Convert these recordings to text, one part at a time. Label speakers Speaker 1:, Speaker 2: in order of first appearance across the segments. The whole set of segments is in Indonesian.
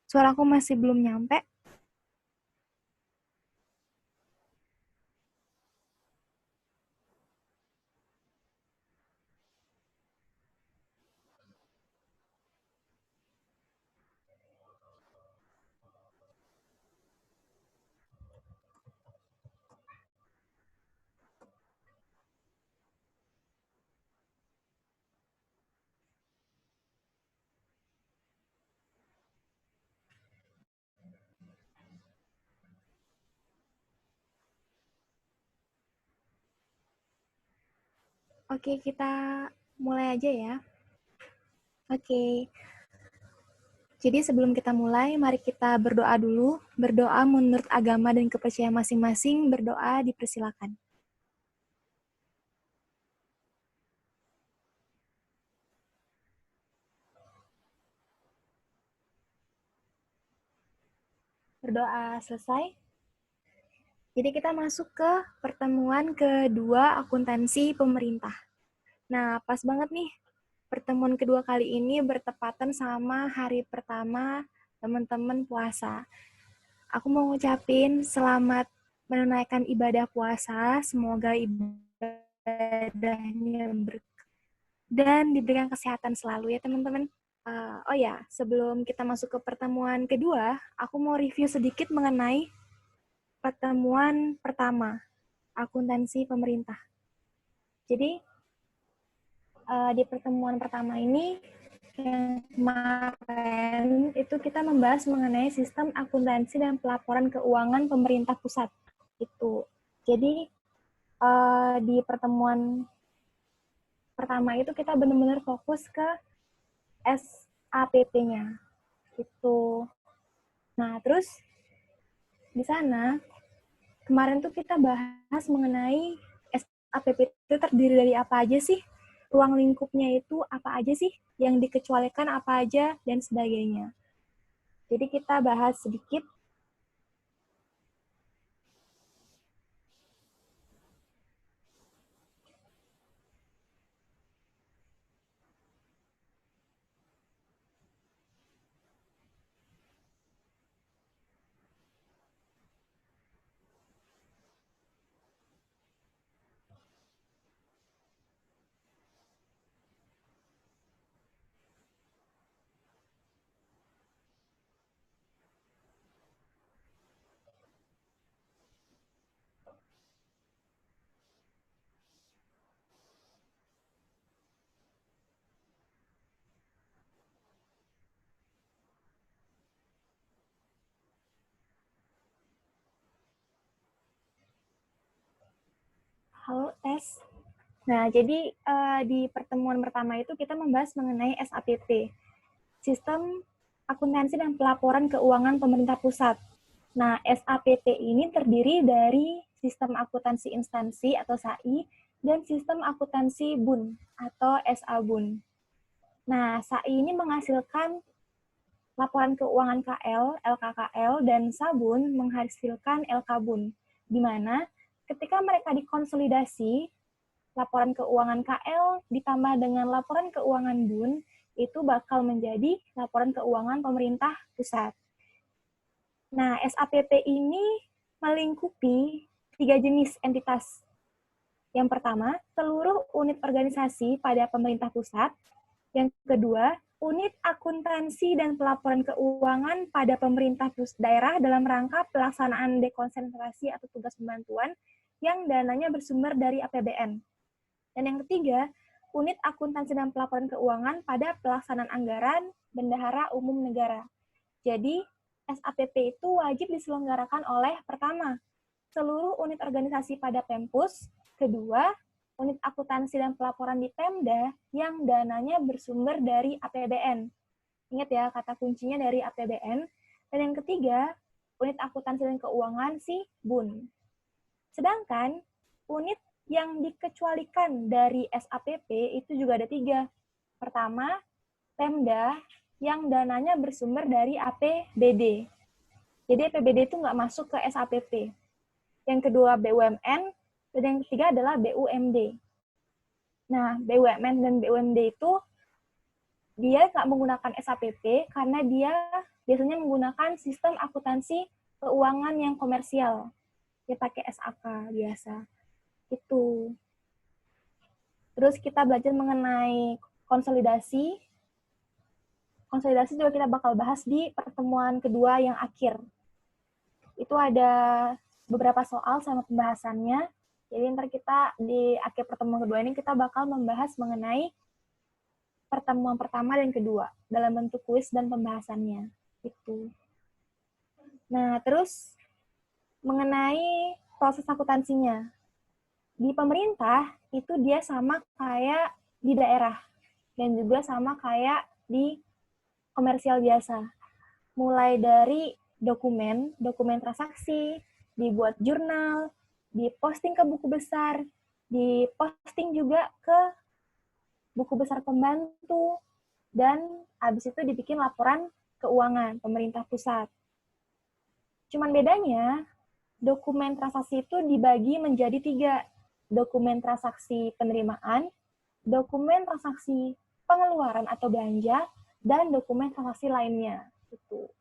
Speaker 1: Suaraku masih belum nyampe. Oke, kita mulai aja ya. Oke, jadi sebelum kita mulai, mari kita berdoa dulu. Berdoa menurut agama dan kepercayaan masing-masing, berdoa dipersilakan. Berdoa selesai. Jadi kita masuk ke pertemuan kedua akuntansi pemerintah. Nah, pas banget nih, pertemuan kedua kali ini bertepatan sama hari pertama teman-teman puasa. Aku mau ngucapin selamat menunaikan ibadah puasa, semoga ibadahnya berkah dan diberikan kesehatan selalu ya teman-teman. Oh ya, sebelum kita masuk ke pertemuan kedua, aku mau review sedikit mengenai pertemuan pertama, akuntansi pemerintah. Jadi, di pertemuan pertama ini, yang kemarin itu kita membahas mengenai sistem akuntansi dan pelaporan keuangan pemerintah pusat. Itu. Jadi, di pertemuan pertama itu kita benar-benar fokus ke SAPP-nya. Itu. Nah, terus di sana kemarin tuh kita bahas mengenai SAPP itu terdiri dari apa aja sih? Ruang lingkupnya itu apa aja sih? Yang dikecualikan apa aja dan sebagainya. Jadi kita bahas sedikit. Halo, tes. Nah, jadi di pertemuan pertama itu kita membahas mengenai SAPP, Sistem Akuntansi dan Pelaporan Keuangan Pemerintah Pusat. Nah, SAPP ini terdiri dari Sistem Akuntansi Instansi atau SAI dan Sistem Akuntansi BUN atau SA-BUN. Nah, SAI ini menghasilkan laporan keuangan KL, LKKL, dan SABUN menghasilkan LKBUN, di mana ketika mereka dikonsolidasi, laporan keuangan KL ditambah dengan laporan keuangan BUN, itu bakal menjadi laporan keuangan pemerintah pusat. Nah, SAPP ini melingkupi 3 jenis entitas. Yang pertama, seluruh unit organisasi pada pemerintah pusat. Yang kedua, unit akuntansi dan pelaporan keuangan pada pemerintah daerah dalam rangka pelaksanaan dekonsentrasi atau tugas pembantuan yang dananya bersumber dari APBN. Dan yang ketiga, unit akuntansi dan pelaporan keuangan pada pelaksanaan anggaran bendahara umum negara. Jadi, SAPP itu wajib diselenggarakan oleh pertama, seluruh unit organisasi pada Pempus, kedua, unit akuntansi dan pelaporan di Pemda yang dananya bersumber dari APBN. Ingat ya, kata kuncinya dari APBN. Dan yang ketiga, unit akuntansi dan keuangan si BUN. Sedangkan unit yang dikecualikan dari SAPP itu juga ada 3. Pertama, Pemda yang dananya bersumber dari APBD. Jadi APBD itu nggak masuk ke SAPP. Yang kedua BUMN, dan yang ketiga adalah BUMD. Nah, BUMN dan BUMD itu dia nggak menggunakan SAPP karena dia biasanya menggunakan sistem akuntansi keuangan yang komersial. Dia pakai SAK biasa. Itu. Terus kita belajar mengenai konsolidasi. Konsolidasi juga kita bakal bahas di pertemuan kedua yang akhir. Itu ada beberapa soal sama pembahasannya. Jadi ntar kita di akhir pertemuan kedua ini kita bakal membahas mengenai pertemuan pertama dan kedua dalam bentuk kuis dan pembahasannya. Itu. Nah, terus mengenai proses akuntansinya. Di pemerintah itu dia sama kayak di daerah dan juga sama kayak di komersial biasa. Mulai dari dokumen transaksi, dibuat jurnal, diposting ke buku besar, diposting juga ke buku besar pembantu, dan habis itu dibikin laporan keuangan pemerintah pusat. Cuman bedanya, dokumen transaksi itu dibagi menjadi 3. Dokumen transaksi penerimaan, dokumen transaksi pengeluaran atau belanja, dan dokumen transaksi lainnya. Itu.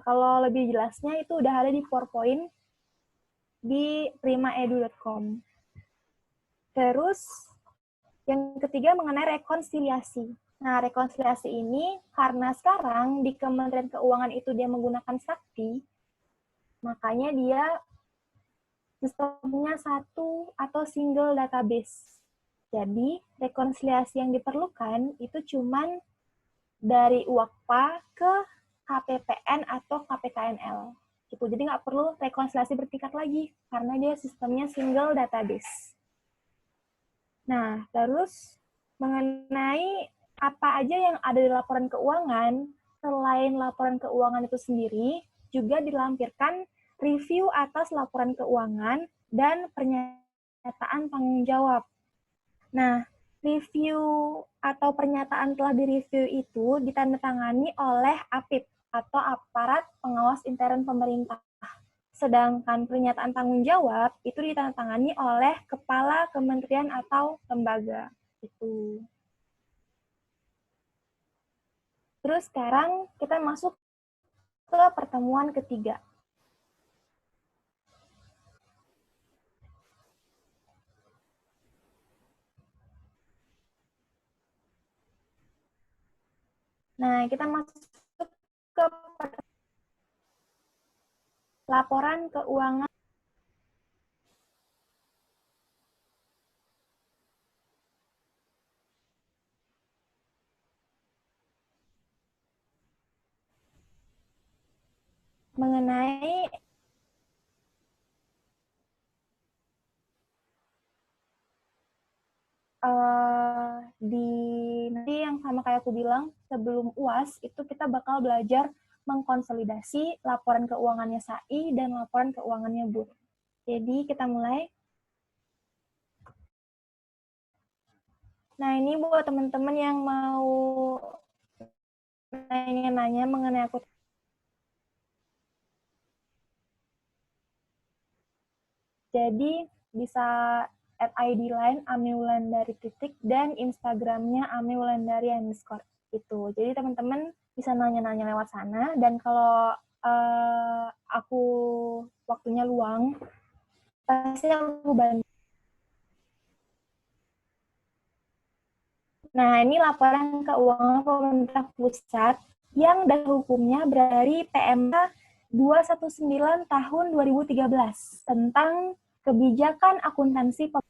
Speaker 1: Kalau lebih jelasnya itu udah ada di PowerPoint di primaedu.com. Terus, yang ketiga mengenai rekonsiliasi. Nah, rekonsiliasi ini karena sekarang di Kementerian Keuangan itu dia menggunakan Sakti, makanya dia sistemnya satu atau single database. Jadi, rekonsiliasi yang diperlukan itu cuman dari UAKPA ke KPPN atau KPKNL. Gitu. Jadi nggak perlu rekonsiliasi bertingkat lagi, karena dia sistemnya single database. Nah, terus mengenai apa aja yang ada di laporan keuangan, selain laporan keuangan itu sendiri, juga dilampirkan review atas laporan keuangan dan pernyataan tanggung jawab. Nah, review atau pernyataan telah direview itu ditandatangani oleh APIP atau Aparat Pengawas Intern Pemerintah. Sedangkan pernyataan tanggung jawab itu ditandatangani oleh kepala kementerian atau lembaga. Itu. Terus sekarang kita masuk ke pertemuan ketiga. Nah, kita masuk ke laporan keuangan. Mengenai di nanti yang sama kayak aku bilang, sebelum UAS itu kita bakal belajar mengkonsolidasi laporan keuangannya SAI dan laporan keuangannya BUR. Jadi kita mulai. Nah, ini buat teman-teman yang mau nanya-nanya mengenai aku. Jadi bisa add ID line Ame Wulandari titik dan Instagramnya Ame Wulandari underscore itu. Jadi teman-teman bisa nanya-nanya lewat sana, dan kalau aku waktunya luang pasti aku bantu. Nah, ini laporan keuangan pemerintah pusat yang dasar hukumnya dari PMK 219 tahun 2013 tentang kebijakan akuntansi pemerintah.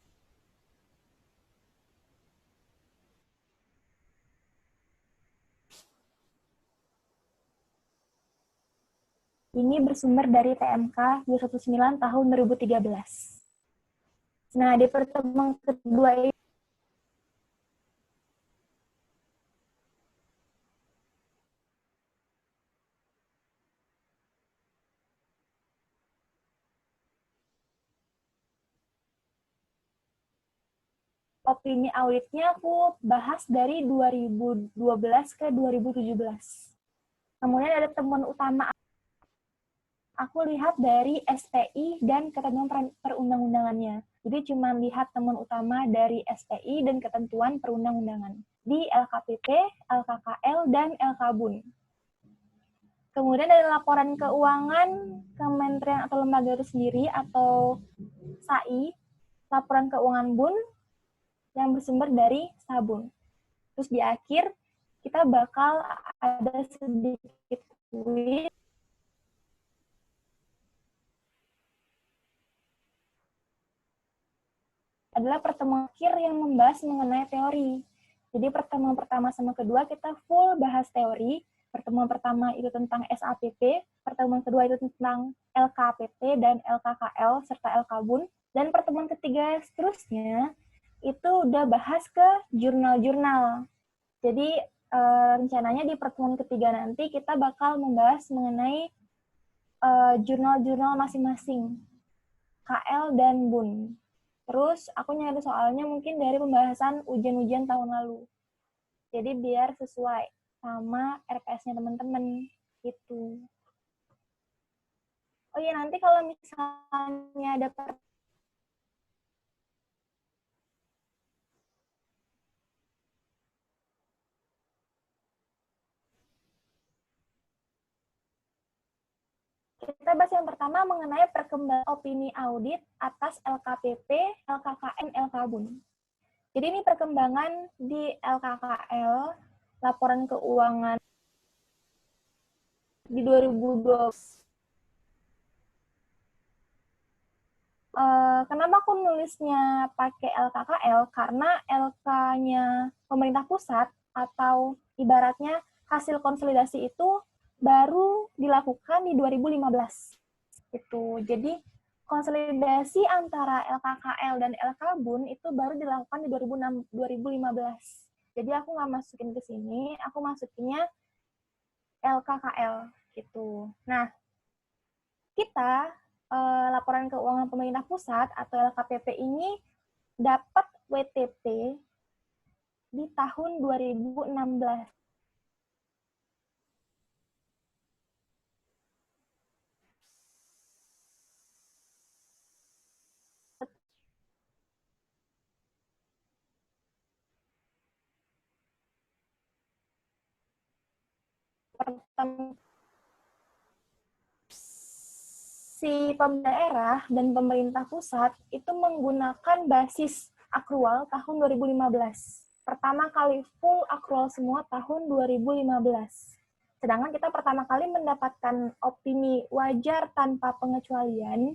Speaker 1: Ini bersumber dari PMK 219 tahun 2013. Nah, di pertemuan kedua ini opini auditnya aku bahas dari 2012 ke 2017. Kemudian ada temuan utama aku lihat dari SPI dan ketentuan perundang-undangannya. Jadi cuma lihat temuan utama dari SPI dan ketentuan perundang-undangan di LKPP, LKKL, dan LKBUN. Kemudian dari laporan keuangan kementerian atau lembaga itu sendiri atau SAI, laporan keuangan BUN yang bersumber dari Sabun. Terus di akhir kita bakal ada sedikit quiz adalah pertemuan akhir yang membahas mengenai teori. Jadi pertemuan pertama sama kedua kita full bahas teori. Pertemuan pertama itu tentang SAPP, pertemuan kedua itu tentang LKPP dan LKKL serta LKBUN, dan pertemuan ketiga seterusnya itu udah bahas ke jurnal-jurnal. Jadi rencananya di pertemuan ketiga nanti kita bakal membahas mengenai jurnal-jurnal masing-masing, KL dan BUN. Terus aku nyari soalnya mungkin dari pembahasan ujian-ujian tahun lalu. Jadi biar sesuai sama RPS-nya teman-teman gitu. Oh iya, nanti kalau misalnya ada kita bahas yang pertama mengenai perkembangan opini audit atas LKPP, LKKN, LKBUN. Jadi ini perkembangan di LKKL, laporan keuangan di 2020. Kenapa aku nulisnya pakai LKKL? Karena LK-nya pemerintah pusat atau ibaratnya hasil konsolidasi itu baru dilakukan di 2015. Gitu. Jadi konsolidasi antara LKKL dan LKBUN itu baru dilakukan di 2015. Jadi aku nggak masukin ke sini, aku masukinnya LKKL gitu. Nah, kita laporan keuangan pemerintah pusat atau LKPP ini dapat WTP di tahun 2016. Si pemerintah daerah dan pemerintah pusat itu menggunakan basis akrual tahun 2015. Pertama kali full akrual semua tahun 2015. Sedangkan kita pertama kali mendapatkan opini wajar tanpa pengecualian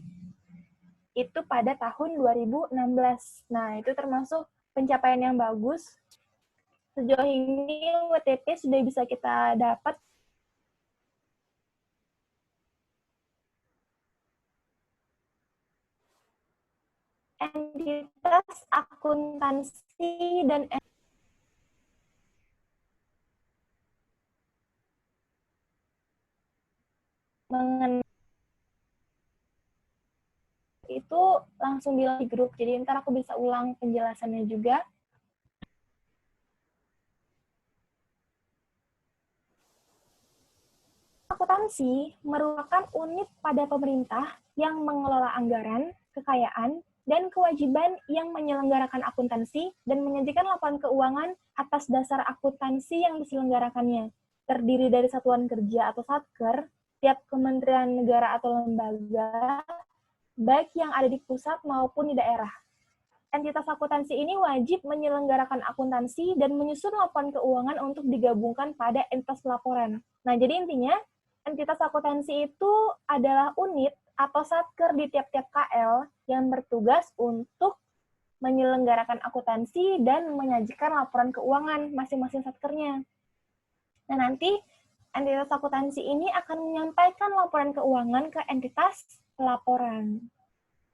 Speaker 1: itu pada tahun 2016. Nah, itu termasuk pencapaian yang bagus. Sejauh ini WTP sudah bisa kita dapat entitas akuntansi dan mengenai itu langsung bilang di grup, jadi ntar aku bisa ulang penjelasannya juga. Akuntansi merupakan unit pada pemerintah yang mengelola anggaran, kekayaan, dan kewajiban yang menyelenggarakan akuntansi dan menyajikan laporan keuangan atas dasar akuntansi yang diselenggarakannya. Terdiri dari satuan kerja atau satker, tiap kementerian negara atau lembaga, baik yang ada di pusat maupun di daerah. Entitas akuntansi ini wajib menyelenggarakan akuntansi dan menyusun laporan keuangan untuk digabungkan pada entitas pelaporan. Nah, jadi intinya, entitas akuntansi itu adalah unit atau satker di tiap-tiap KL yang bertugas untuk menyelenggarakan akuntansi dan menyajikan laporan keuangan masing-masing satkernya. Nah, nanti entitas akuntansi ini akan menyampaikan laporan keuangan ke entitas pelaporan.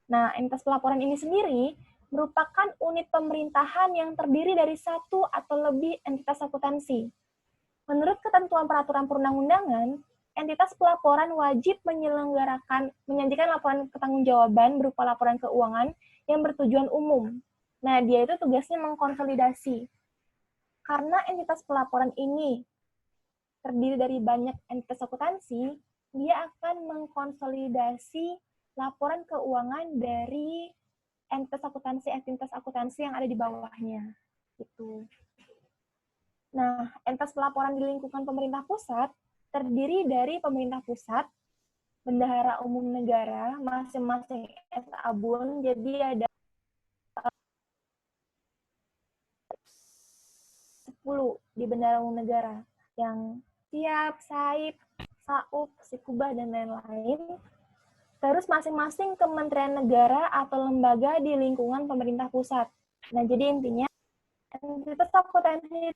Speaker 1: Nah, entitas pelaporan ini sendiri merupakan unit pemerintahan yang terdiri dari satu atau lebih entitas akuntansi. Menurut ketentuan peraturan perundang-undangan, entitas pelaporan wajib menyajikan laporan pertanggungjawaban berupa laporan keuangan yang bertujuan umum. Nah, dia itu tugasnya mengkonsolidasi. Karena entitas pelaporan ini terdiri dari banyak entitas akuntansi, dia akan mengkonsolidasi laporan keuangan dari entitas akuntansi yang ada di bawahnya. Gitu. Nah, entitas pelaporan di lingkungan pemerintah pusat terdiri dari pemerintah pusat, bendahara umum negara, masing-masing SABUN, jadi ada 10 di bendahara umum negara, yang siap, saip, saup, sikubah, dan lain-lain. Terus masing-masing kementerian negara atau lembaga di lingkungan pemerintah pusat. Nah, jadi intinya, entitas akuntansi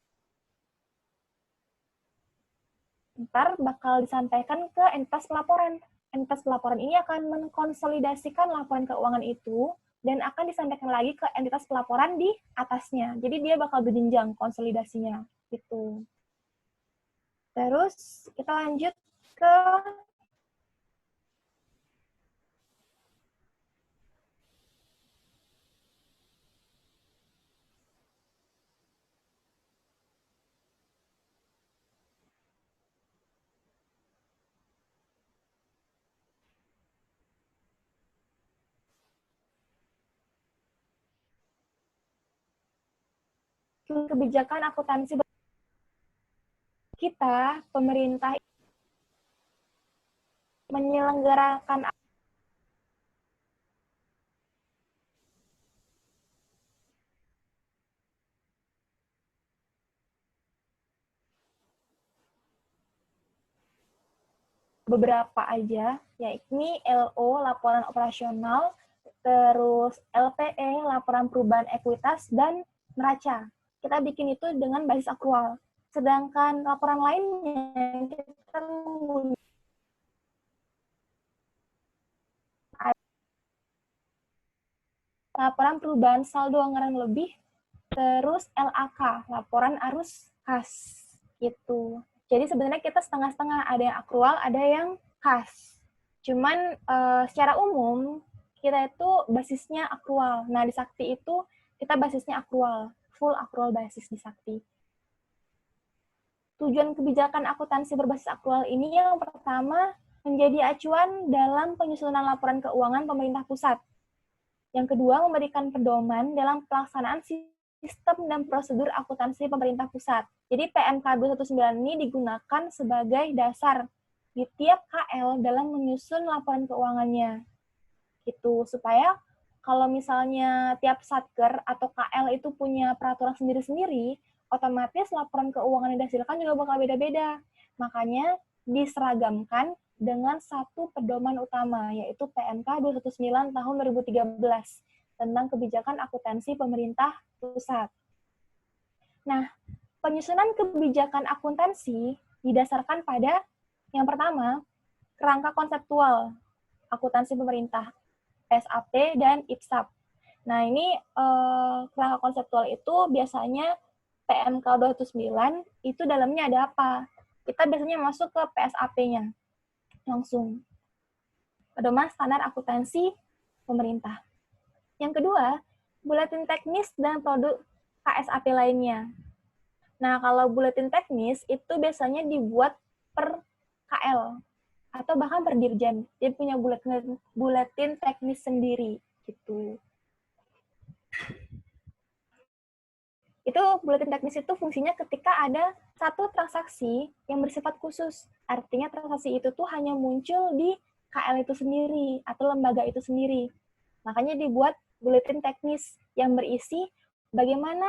Speaker 1: ntar bakal disampaikan ke entitas pelaporan. Entitas pelaporan ini akan mengkonsolidasikan laporan keuangan itu dan akan disampaikan lagi ke entitas pelaporan di atasnya. Jadi dia bakal berjenjang konsolidasinya gitu. Terus kita lanjut ke kebijakan akuntansi kita, pemerintah menyelenggarakan beberapa aja, yakni LO, laporan operasional, terus LPE, laporan perubahan ekuitas, dan neraca. Kita bikin itu dengan basis akrual. Sedangkan laporan lainnya, kita menggunakan laporan perubahan saldo anggaran lebih, terus LAK, laporan arus kas. Gitu. Jadi sebenarnya kita setengah-setengah, ada yang akrual, ada yang kas. Cuman secara umum kita itu basisnya akrual. Nah, di Sakti itu kita basisnya akrual, full akrual basis di Sakti. Tujuan kebijakan akuntansi berbasis akrual ini yang pertama menjadi acuan dalam penyusunan laporan keuangan pemerintah pusat. Yang kedua, memberikan pedoman dalam pelaksanaan sistem dan prosedur akuntansi pemerintah pusat. Jadi PMK 219 ini digunakan sebagai dasar di tiap KL dalam menyusun laporan keuangannya. Gitu, supaya kalau misalnya tiap satker atau KL itu punya peraturan sendiri-sendiri, otomatis laporan keuangan yang dihasilkan juga bakal beda-beda. Makanya diseragamkan dengan satu pedoman utama, yaitu PMK 219 tahun 2013 tentang kebijakan akuntansi pemerintah pusat. Nah, penyusunan kebijakan akuntansi didasarkan pada yang pertama, kerangka konseptual akuntansi pemerintah, SAP dan IPSAP. Nah, ini kerangka konseptual itu biasanya PMK 219 itu dalamnya ada apa? Kita biasanya masuk ke PSAP-nya langsung. Pedoman standar akuntansi pemerintah. Yang kedua, buletin teknis dan produk KSAP lainnya. Nah, kalau buletin teknis itu biasanya dibuat per KL atau bahkan per dirjen. Dia punya buletin teknis sendiri gitu. Itu buletin teknis itu fungsinya ketika ada satu transaksi yang bersifat khusus. Artinya transaksi itu tuh hanya muncul di KL itu sendiri atau lembaga itu sendiri. Makanya dibuat buletin teknis yang berisi bagaimana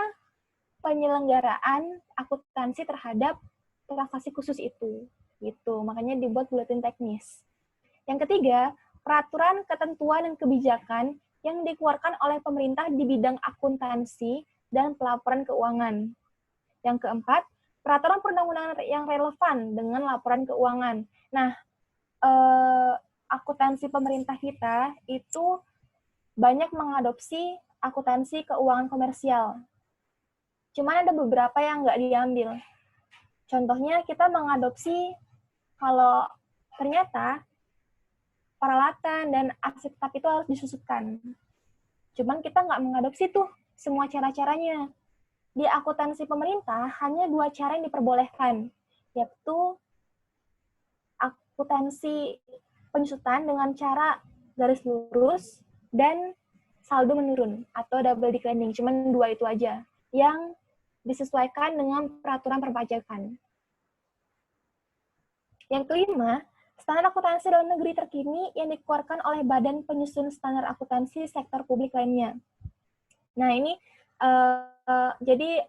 Speaker 1: penyelenggaraan akuntansi terhadap transaksi khusus itu. Gitu. Makanya dibuat buletin teknis. Yang ketiga, peraturan, ketentuan, dan kebijakan yang dikeluarkan oleh pemerintah di bidang akuntansi dan pelaporan keuangan. Yang keempat, peraturan perundang-undangan yang relevan dengan laporan keuangan. Nah, akuntansi pemerintah kita itu banyak mengadopsi akuntansi keuangan komersial. Cuman ada beberapa yang nggak diambil. Contohnya kita mengadopsi kalau ternyata peralatan dan aset tetap itu harus disusutkan. Cuman kita nggak mengadopsi tuh semua cara-caranya. Di akuntansi pemerintah hanya 2 cara yang diperbolehkan, yaitu akuntansi penyusutan dengan cara garis lurus dan saldo menurun atau double declining. Cuman dua itu aja yang disesuaikan dengan peraturan perpajakan. Yang kelima, standar akuntansi dalam negeri terkini yang dikeluarkan oleh Badan Penyusun Standar Akuntansi Sektor Publik lainnya. Nah, ini jadi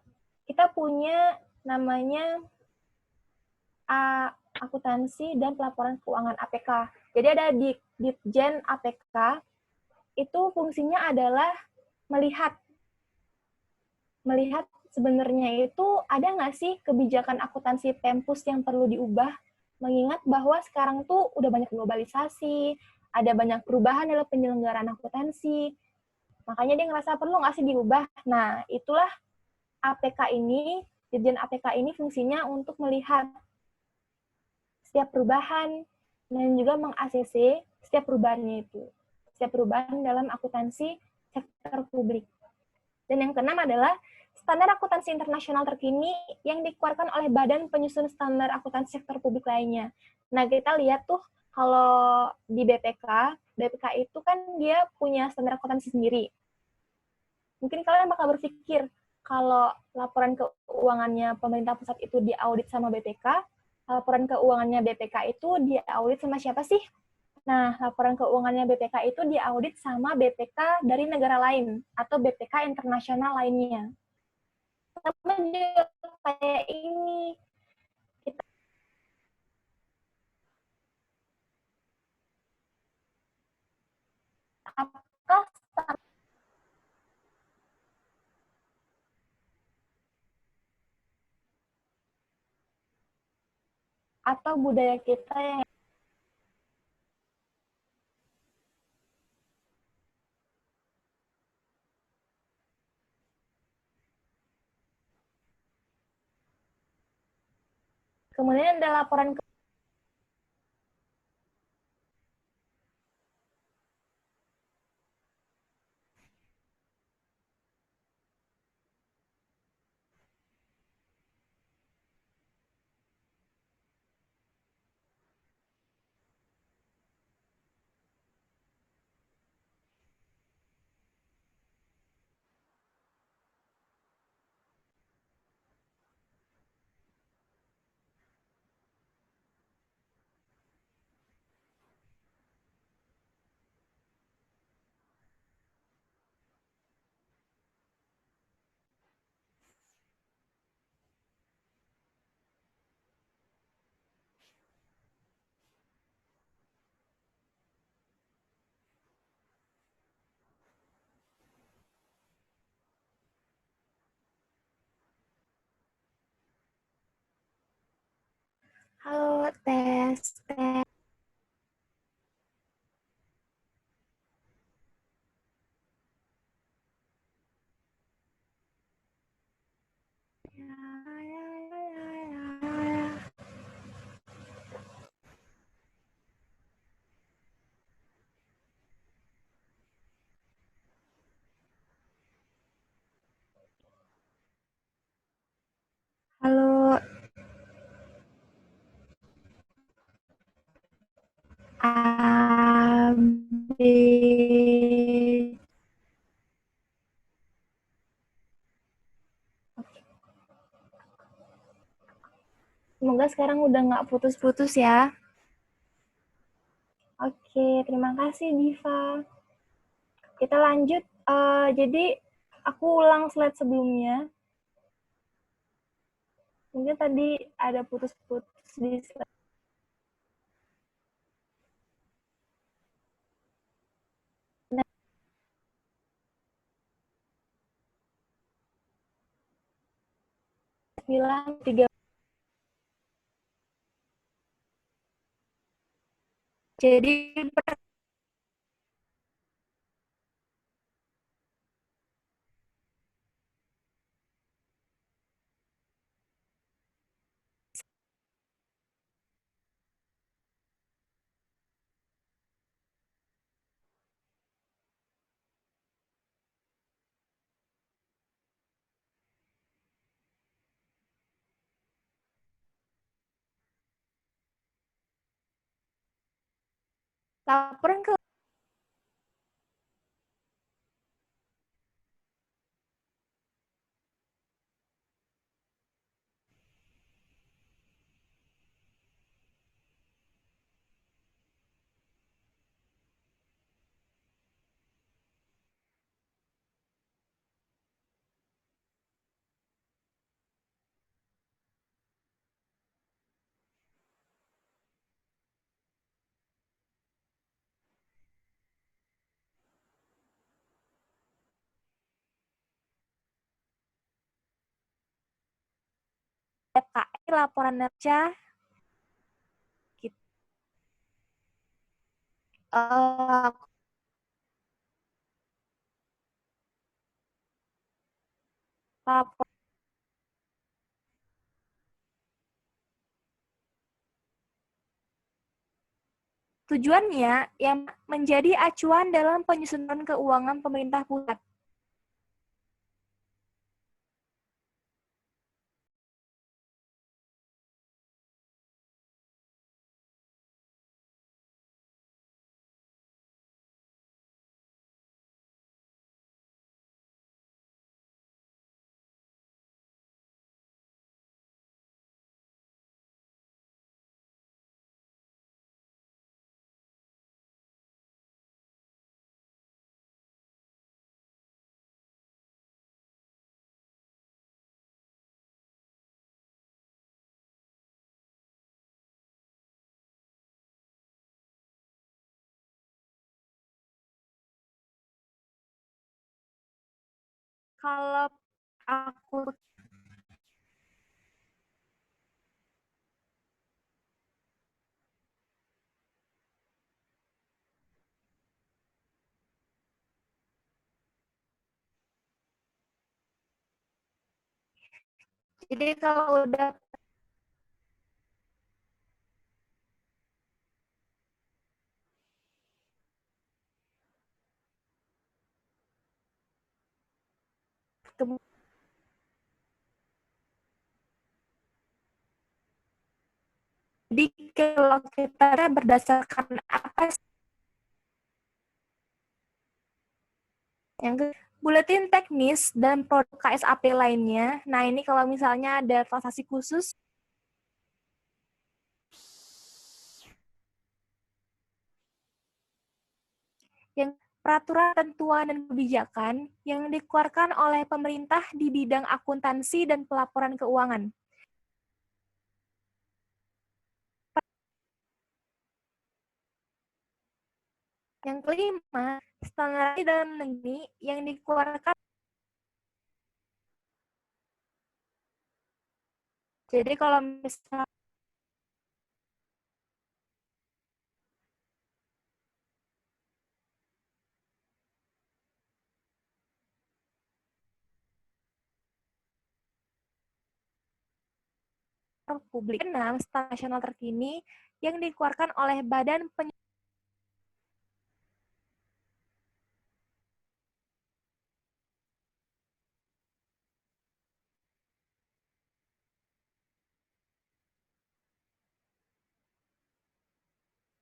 Speaker 1: kita punya namanya akuntansi dan pelaporan keuangan APK. Jadi ada di Ditjen APK, itu fungsinya adalah melihat sebenarnya itu ada nggak sih kebijakan akuntansi Tempus yang perlu diubah, mengingat bahwa sekarang tuh udah banyak globalisasi, ada banyak perubahan dalam penyelenggaraan akuntansi, makanya dia ngerasa perlu nggak sih diubah. Nah, itulah APK ini, Dirjen APK ini fungsinya untuk melihat setiap perubahan dan juga meng-ACC setiap perubahannya itu. Setiap perubahan dalam akuntansi sektor publik. Dan yang keenam adalah standar akuntansi internasional terkini yang dikeluarkan oleh Badan Penyusun Standar Akuntansi Sektor Publik lainnya. Nah, kita lihat tuh kalau di BPK itu kan dia punya standar akuntansi sendiri. Mungkin kalian bakal berpikir, kalau laporan keuangannya pemerintah pusat itu diaudit sama BPK, laporan keuangannya BPK itu diaudit sama siapa sih? Nah, laporan keuangannya BPK itu diaudit sama BPK dari negara lain atau BPK internasional lainnya. Sama juga kayak ini, kita apakah atau budaya kita yang kemudian ada laporan halo tes tes. Halo A B. Semoga sekarang udah nggak putus-putus ya. Oke, terima kasih Diva. Kita lanjut. Jadi aku ulang slide sebelumnya. Mungkin tadi ada putus-putus di slide 9, 3. Jadi Laporan ke FKI, laporan nerja, gitu. Uh, lapor tujuannya yang menjadi acuan dalam penyusunan keuangan pemerintah pusat. Kalau aku jadi kalau udah ketemu, jadi kalau kita berdasarkan apa yang buletin teknis dan produk KSAP lainnya. Nah, ini kalau misalnya ada transaksi khusus yang peraturan, tentuan, dan kebijakan yang dikeluarkan oleh pemerintah di bidang akuntansi dan pelaporan keuangan. Yang kelima, standar dalam negeri yang dikeluarkan. Jadi kalau misalnya publik, 6 standar nasional terkini yang dikeluarkan oleh Badan Penyelenggara.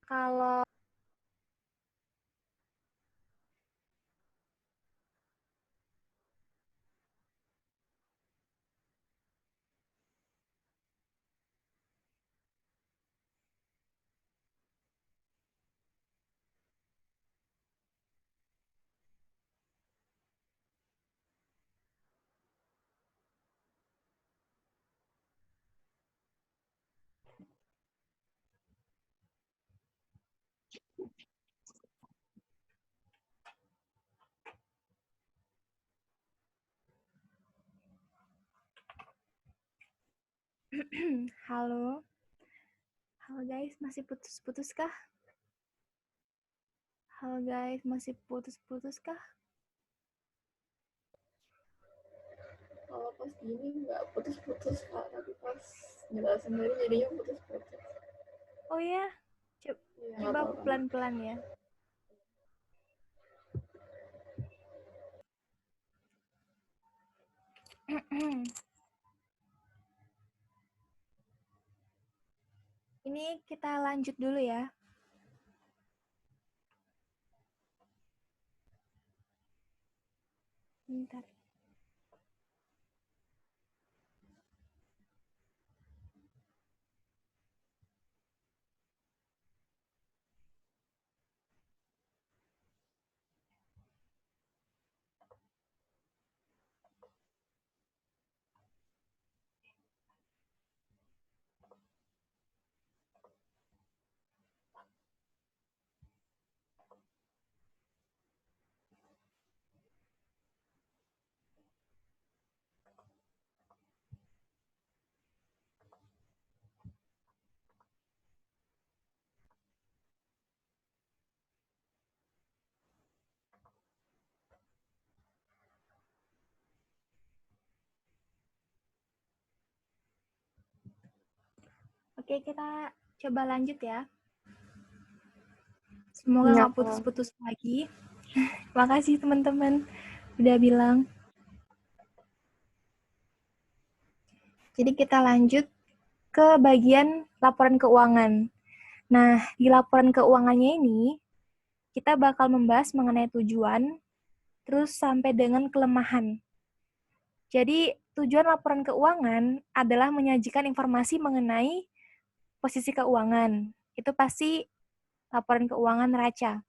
Speaker 1: Kalau halo, halo guys, masih putus-putus kah? Halo guys, masih putus-putus kah?
Speaker 2: Kalau pas gini nggak putus-putus Kak, tapi pas jelasin sendiri jadinya putus-putus.
Speaker 1: Oh ya,
Speaker 2: Iya, nggak
Speaker 1: coba
Speaker 2: tahu
Speaker 1: aku
Speaker 2: kenapa.
Speaker 1: pelan-pelan ya. Ini kita lanjut dulu ya. Bentar. Oke, kita coba lanjut ya. Semoga nggak putus-putus lagi. Makasih teman-teman udah bilang. Jadi kita lanjut ke bagian laporan keuangan. Nah, di laporan keuangannya ini, kita bakal membahas mengenai tujuan, terus sampai dengan kelemahan. Jadi, tujuan laporan keuangan adalah menyajikan informasi mengenai posisi keuangan. Itu pasti laporan keuangan neraca.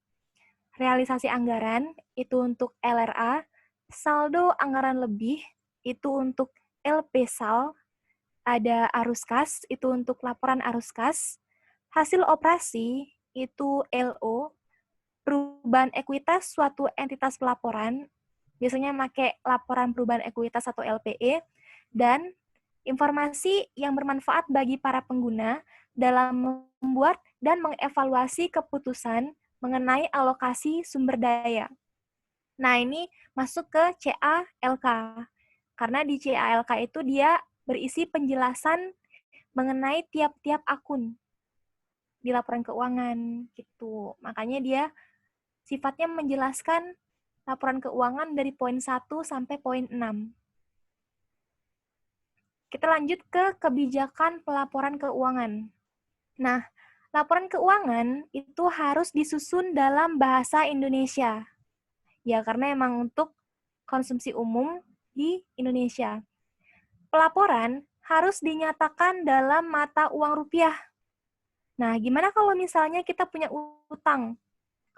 Speaker 1: Realisasi anggaran, itu untuk LRA. Saldo anggaran lebih, itu untuk LP-SAL. Ada arus kas, itu untuk laporan arus kas. Hasil operasi, itu LO. Perubahan ekuitas suatu entitas pelaporan, biasanya pakai laporan perubahan ekuitas atau LPE, dan informasi yang bermanfaat bagi para pengguna dalam membuat dan mengevaluasi keputusan mengenai alokasi sumber daya. Nah, ini masuk ke CALK. Karena di CALK itu dia berisi penjelasan mengenai tiap-tiap akun di laporan keuangan gitu. Makanya dia sifatnya menjelaskan laporan keuangan dari poin 1 sampai poin 6. Kita lanjut ke kebijakan pelaporan keuangan. Nah, laporan keuangan itu harus disusun dalam bahasa Indonesia. Ya, karena emang untuk konsumsi umum di Indonesia. Pelaporan harus dinyatakan dalam mata uang rupiah. Nah, gimana kalau misalnya kita punya utang?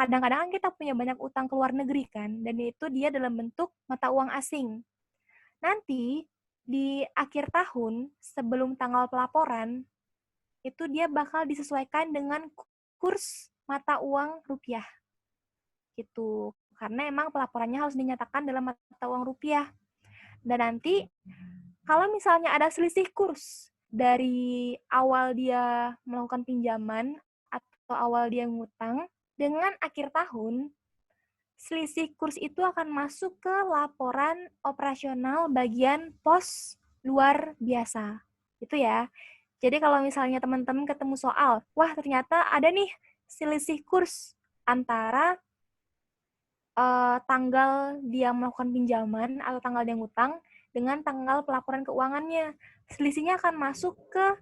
Speaker 1: Kadang-kadang kita punya banyak utang ke luar negeri kan, dan itu dia dalam bentuk mata uang asing. Nanti, di akhir tahun, sebelum tanggal pelaporan, itu dia bakal disesuaikan dengan kurs mata uang rupiah. Gitu. Karena emang pelaporannya harus dinyatakan dalam mata uang rupiah. Dan nanti, kalau misalnya ada selisih kurs dari awal dia melakukan pinjaman atau awal dia ngutang, dengan akhir tahun, selisih kurs itu akan masuk ke laporan operasional bagian pos luar biasa. Itu ya. Jadi kalau misalnya teman-teman ketemu soal, wah ternyata ada nih selisih kurs antara tanggal dia melakukan pinjaman atau tanggal dia ngutang dengan tanggal pelaporan keuangannya. Selisihnya akan masuk ke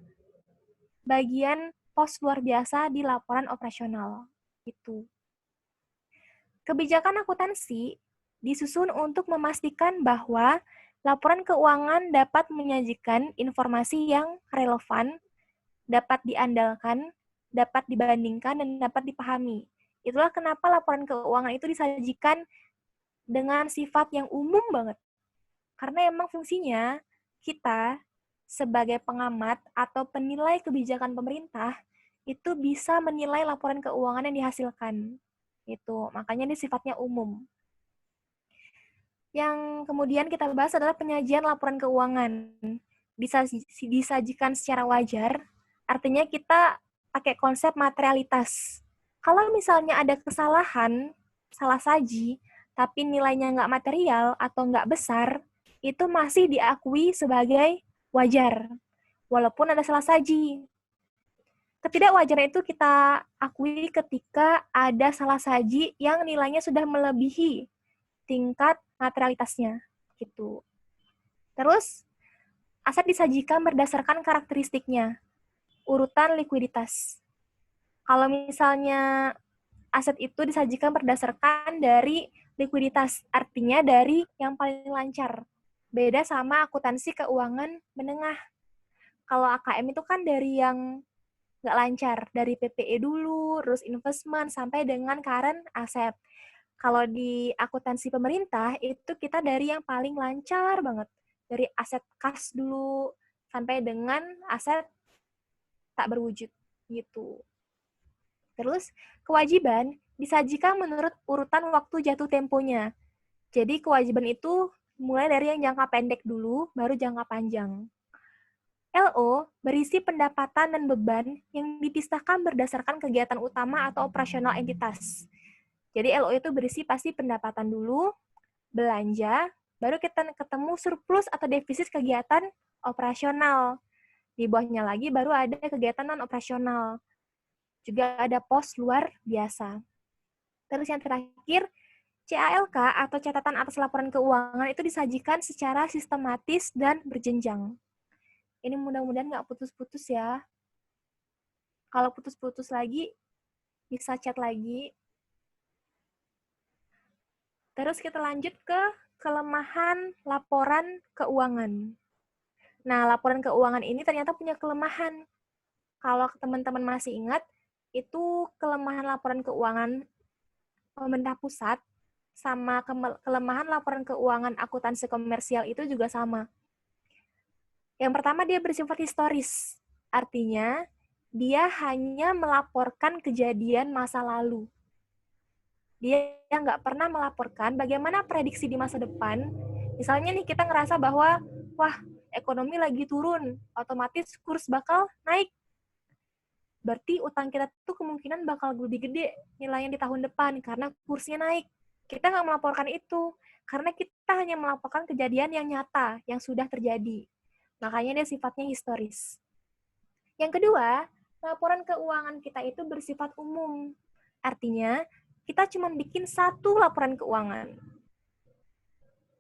Speaker 1: bagian pos luar biasa di laporan operasional. Itu. Kebijakan akuntansi disusun untuk memastikan bahwa laporan keuangan dapat menyajikan informasi yang relevan, dapat diandalkan, dapat dibandingkan, dan dapat dipahami. Itulah kenapa laporan keuangan itu disajikan dengan sifat yang umum banget. Karena emang fungsinya kita sebagai pengamat atau penilai kebijakan pemerintah itu bisa menilai laporan keuangan yang dihasilkan. Itu, makanya ini sifatnya umum. Yang kemudian kita bahas adalah penyajian laporan keuangan. Bisa disajikan secara wajar, artinya kita pakai konsep materialitas. Kalau misalnya ada kesalahan, salah saji, tapi nilainya nggak material atau nggak besar, itu masih diakui sebagai wajar, walaupun ada salah saji. Ketidakwajaran itu kita akui ketika ada salah saji yang nilainya sudah melebihi tingkat materialitasnya, gitu. Terus, aset disajikan berdasarkan karakteristiknya, urutan likuiditas. Kalau misalnya aset itu disajikan berdasarkan dari likuiditas, artinya dari yang paling lancar. Beda sama akuntansi keuangan menengah. Kalau AKM itu kan dari yang nggak lancar, dari PPE dulu, terus investment, sampai dengan current asset. Kalau di akuntansi pemerintah, itu kita dari yang paling lancar banget. Dari aset kas dulu, sampai dengan aset tak berwujud, gitu. Terus, kewajiban disajikan menurut urutan waktu jatuh temponya. Jadi, kewajiban itu mulai dari yang jangka pendek dulu, baru jangka panjang. LO berisi pendapatan dan beban yang dipisahkan berdasarkan kegiatan utama atau operasional entitas. Jadi LO itu berisi pasti pendapatan dulu, belanja, baru kita ketemu surplus atau defisit kegiatan operasional. Di bawahnya lagi baru ada kegiatan non-operasional. Juga ada pos luar biasa. Terus yang terakhir, CALK atau catatan atas laporan keuangan itu disajikan secara sistematis dan berjenjang. Ini mudah-mudahan nggak putus-putus ya. Kalau putus-putus lagi, bisa chat lagi. Terus kita lanjut ke kelemahan laporan keuangan. Nah, laporan keuangan ini ternyata punya kelemahan. Kalau teman-teman masih ingat, itu kelemahan laporan keuangan pemerintah pusat sama kelemahan laporan keuangan akuntansi komersial itu juga sama. Yang pertama, dia bersifat historis. Artinya, dia hanya melaporkan kejadian masa lalu. Dia nggak pernah melaporkan bagaimana prediksi di masa depan. Misalnya nih, kita ngerasa bahwa, wah, ekonomi lagi turun, otomatis kurs bakal naik. Berarti utang kita tuh kemungkinan bakal lebih gede nilainya di tahun depan, karena kursnya naik. Kita nggak melaporkan itu, karena kita hanya melaporkan kejadian yang nyata, yang sudah terjadi. Makanya dia sifatnya historis. Yang kedua, laporan keuangan kita itu bersifat umum. Artinya, kita cuma bikin satu laporan keuangan.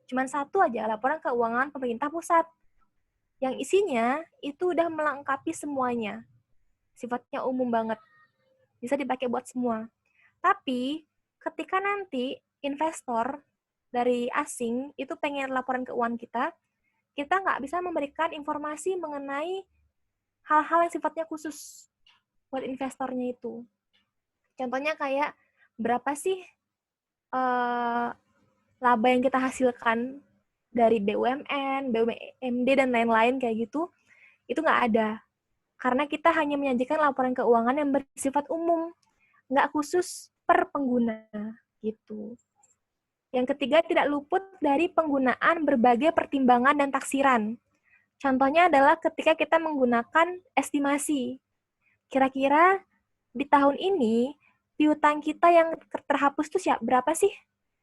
Speaker 1: Cuma satu aja, laporan keuangan pemerintah pusat. Yang isinya itu udah melengkapi semuanya. Sifatnya umum banget. Bisa dipakai buat semua. Tapi, ketika nanti investor dari asing itu pengen laporan keuangan kita nggak bisa memberikan informasi mengenai hal-hal yang sifatnya khusus buat investornya itu. Contohnya kayak berapa sih laba yang kita hasilkan dari BUMN, BUMD, dan lain-lain kayak gitu, itu nggak ada. Karena kita hanya menyajikan laporan keuangan yang bersifat umum, nggak khusus per pengguna, gitu. Yang ketiga, tidak luput dari penggunaan berbagai pertimbangan dan taksiran. Contohnya adalah ketika kita menggunakan estimasi. Kira-kira di tahun ini, piutang kita yang terhapus tuh berapa sih?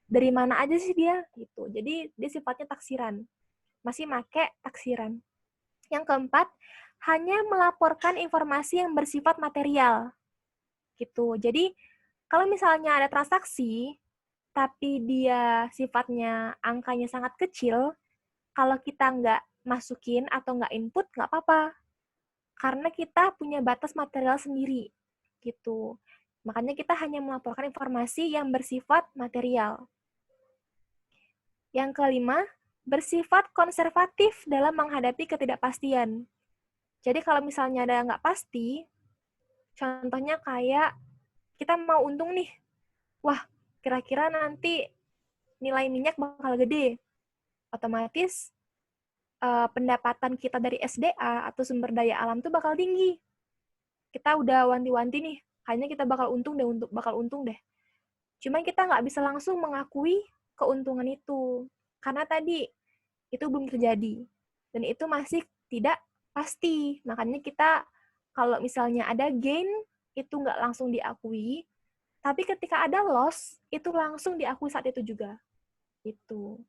Speaker 1: Dari mana aja sih dia? Gitu. Jadi, dia sifatnya taksiran. Masih make taksiran. Yang keempat, hanya melaporkan informasi yang bersifat material. Gitu. Jadi, kalau misalnya ada transaksi, tapi dia sifatnya angkanya sangat kecil, kalau kita nggak masukin atau nggak input, nggak apa-apa. Karena kita punya batas material sendiri. Gitu. Makanya kita hanya melaporkan informasi yang bersifat material. Yang kelima, bersifat konservatif dalam menghadapi ketidakpastian. Jadi kalau misalnya ada nggak pasti, contohnya kayak kita mau untung nih, wah kira-kira nanti nilai minyak bakal gede. Otomatis pendapatan kita dari SDA atau sumber daya alam tuh bakal tinggi. Kita udah wanti-wanti nih, kayaknya kita bakal untung deh. Cuman kita nggak bisa langsung mengakui keuntungan itu. Karena tadi itu belum terjadi. Dan itu masih tidak pasti. Makanya kita kalau misalnya ada gain, itu nggak langsung diakui. Tapi ketika ada loss, itu langsung diakui saat itu juga. Itu.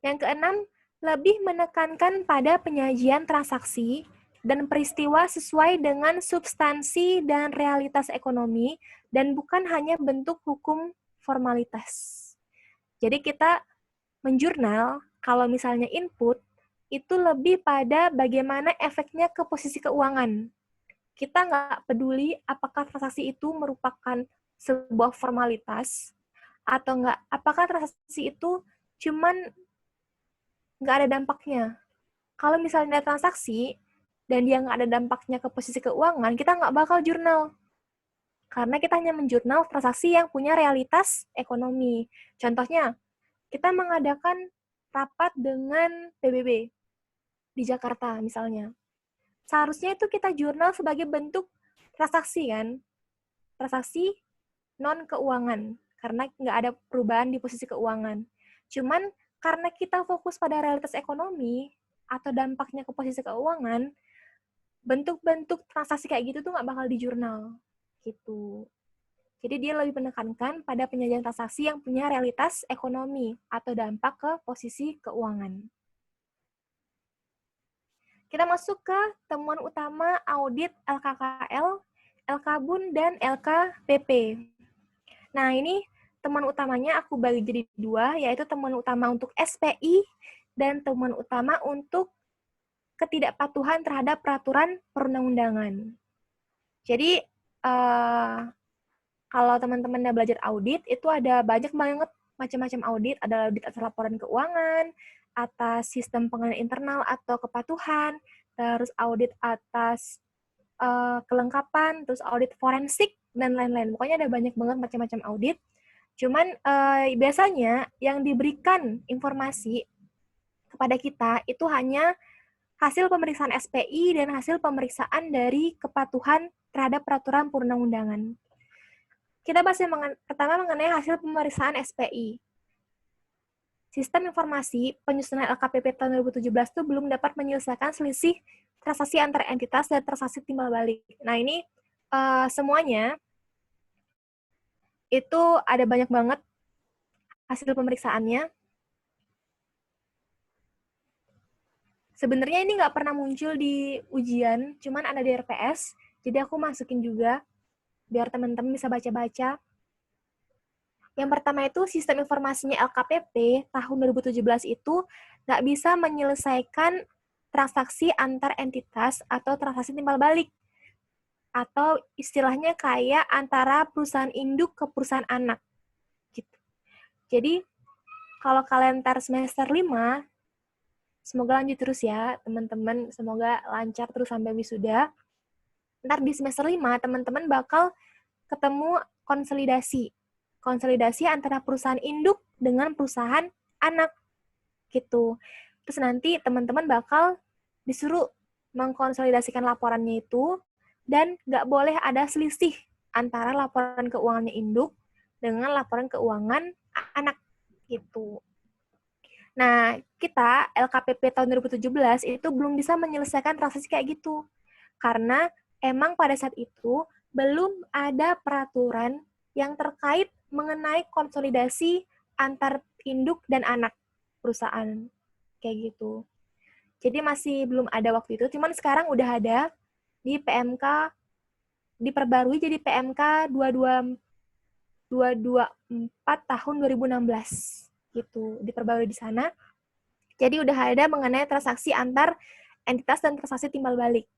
Speaker 1: Yang keenam, lebih menekankan pada penyajian transaksi dan peristiwa sesuai dengan substansi dan realitas ekonomi, dan bukan hanya bentuk hukum formalitas. Jadi kita menjurnal, kalau misalnya input, itu lebih pada bagaimana efeknya ke posisi keuangan. Kita nggak peduli apakah transaksi itu merupakan sebuah formalitas, atau enggak? Apakah transaksi itu cuman nggak ada dampaknya? Kalau misalnya ada transaksi dan dia nggak ada dampaknya ke posisi keuangan, kita nggak bakal jurnal. Karena kita hanya menjurnal transaksi yang punya realitas ekonomi. Contohnya, kita mengadakan rapat dengan PBB di Jakarta misalnya. Seharusnya itu kita jurnal sebagai bentuk transaksi kan, transaksi non keuangan karena nggak ada perubahan di posisi keuangan. Cuman karena kita fokus pada realitas ekonomi atau dampaknya ke posisi keuangan, bentuk-bentuk transaksi kayak gitu tuh nggak bakal di jurnal gitu. Jadi dia lebih menekankan pada penyajian transaksi yang punya realitas ekonomi atau dampak ke posisi keuangan. Kita masuk ke temuan utama audit LKKL, LKBUN, dan LKPP. Nah, ini temuan utamanya aku bagi jadi dua, yaitu temuan utama untuk SPI dan temuan utama untuk ketidakpatuhan terhadap peraturan perundang-undangan. Jadi, kalau teman-teman udah belajar audit, itu ada banyak banget macam-macam audit. Ada audit atas laporan keuangan, atas sistem pengenalan internal atau kepatuhan, terus audit atas kelengkapan, terus audit forensik, dan lain-lain. Pokoknya ada banyak banget macam-macam audit. Cuman biasanya yang diberikan informasi kepada kita itu hanya hasil pemeriksaan SPI dan hasil pemeriksaan dari kepatuhan terhadap peraturan perundang-undangan. Kita bahas yang pertama mengenai hasil pemeriksaan SPI. Sistem informasi penyusunan LKPP tahun 2017 itu belum dapat menyelesaikan selisih transaksi antar entitas dan transaksi timbal balik. Nah, ini semuanya itu ada banyak banget hasil pemeriksaannya. Sebenarnya ini nggak pernah muncul di ujian, cuman ada di RPS, jadi aku masukin juga biar teman-teman bisa baca-baca. Yang pertama itu sistem informasinya LKPP tahun 2017 itu nggak bisa menyelesaikan transaksi antar entitas atau transaksi timbal balik. Atau istilahnya kayak antara perusahaan induk ke perusahaan anak. Gitu. Jadi, kalau kalian ntar semester 5, semoga lanjut terus ya, teman-teman. Semoga lancar terus sampai wisuda. Ntar di semester 5, teman-teman bakal ketemu konsolidasi. Konsolidasi antara perusahaan induk dengan perusahaan anak. Gitu. Terus nanti teman-teman bakal disuruh mengkonsolidasikan laporannya itu, dan nggak boleh ada selisih antara laporan keuangannya induk dengan laporan keuangan anak. Gitu. Nah, kita LKPP tahun 2017 itu belum bisa menyelesaikan transaksi kayak gitu. Karena emang pada saat itu belum ada peraturan yang terkait mengenai konsolidasi antar induk dan anak perusahaan. Kayak gitu. Jadi masih belum ada waktu itu, cuman sekarang udah ada di PMK, diperbarui jadi PMK 224 tahun 2016. Gitu, diperbarui di sana. Jadi udah ada mengenai transaksi antar entitas dan transaksi timbal balik.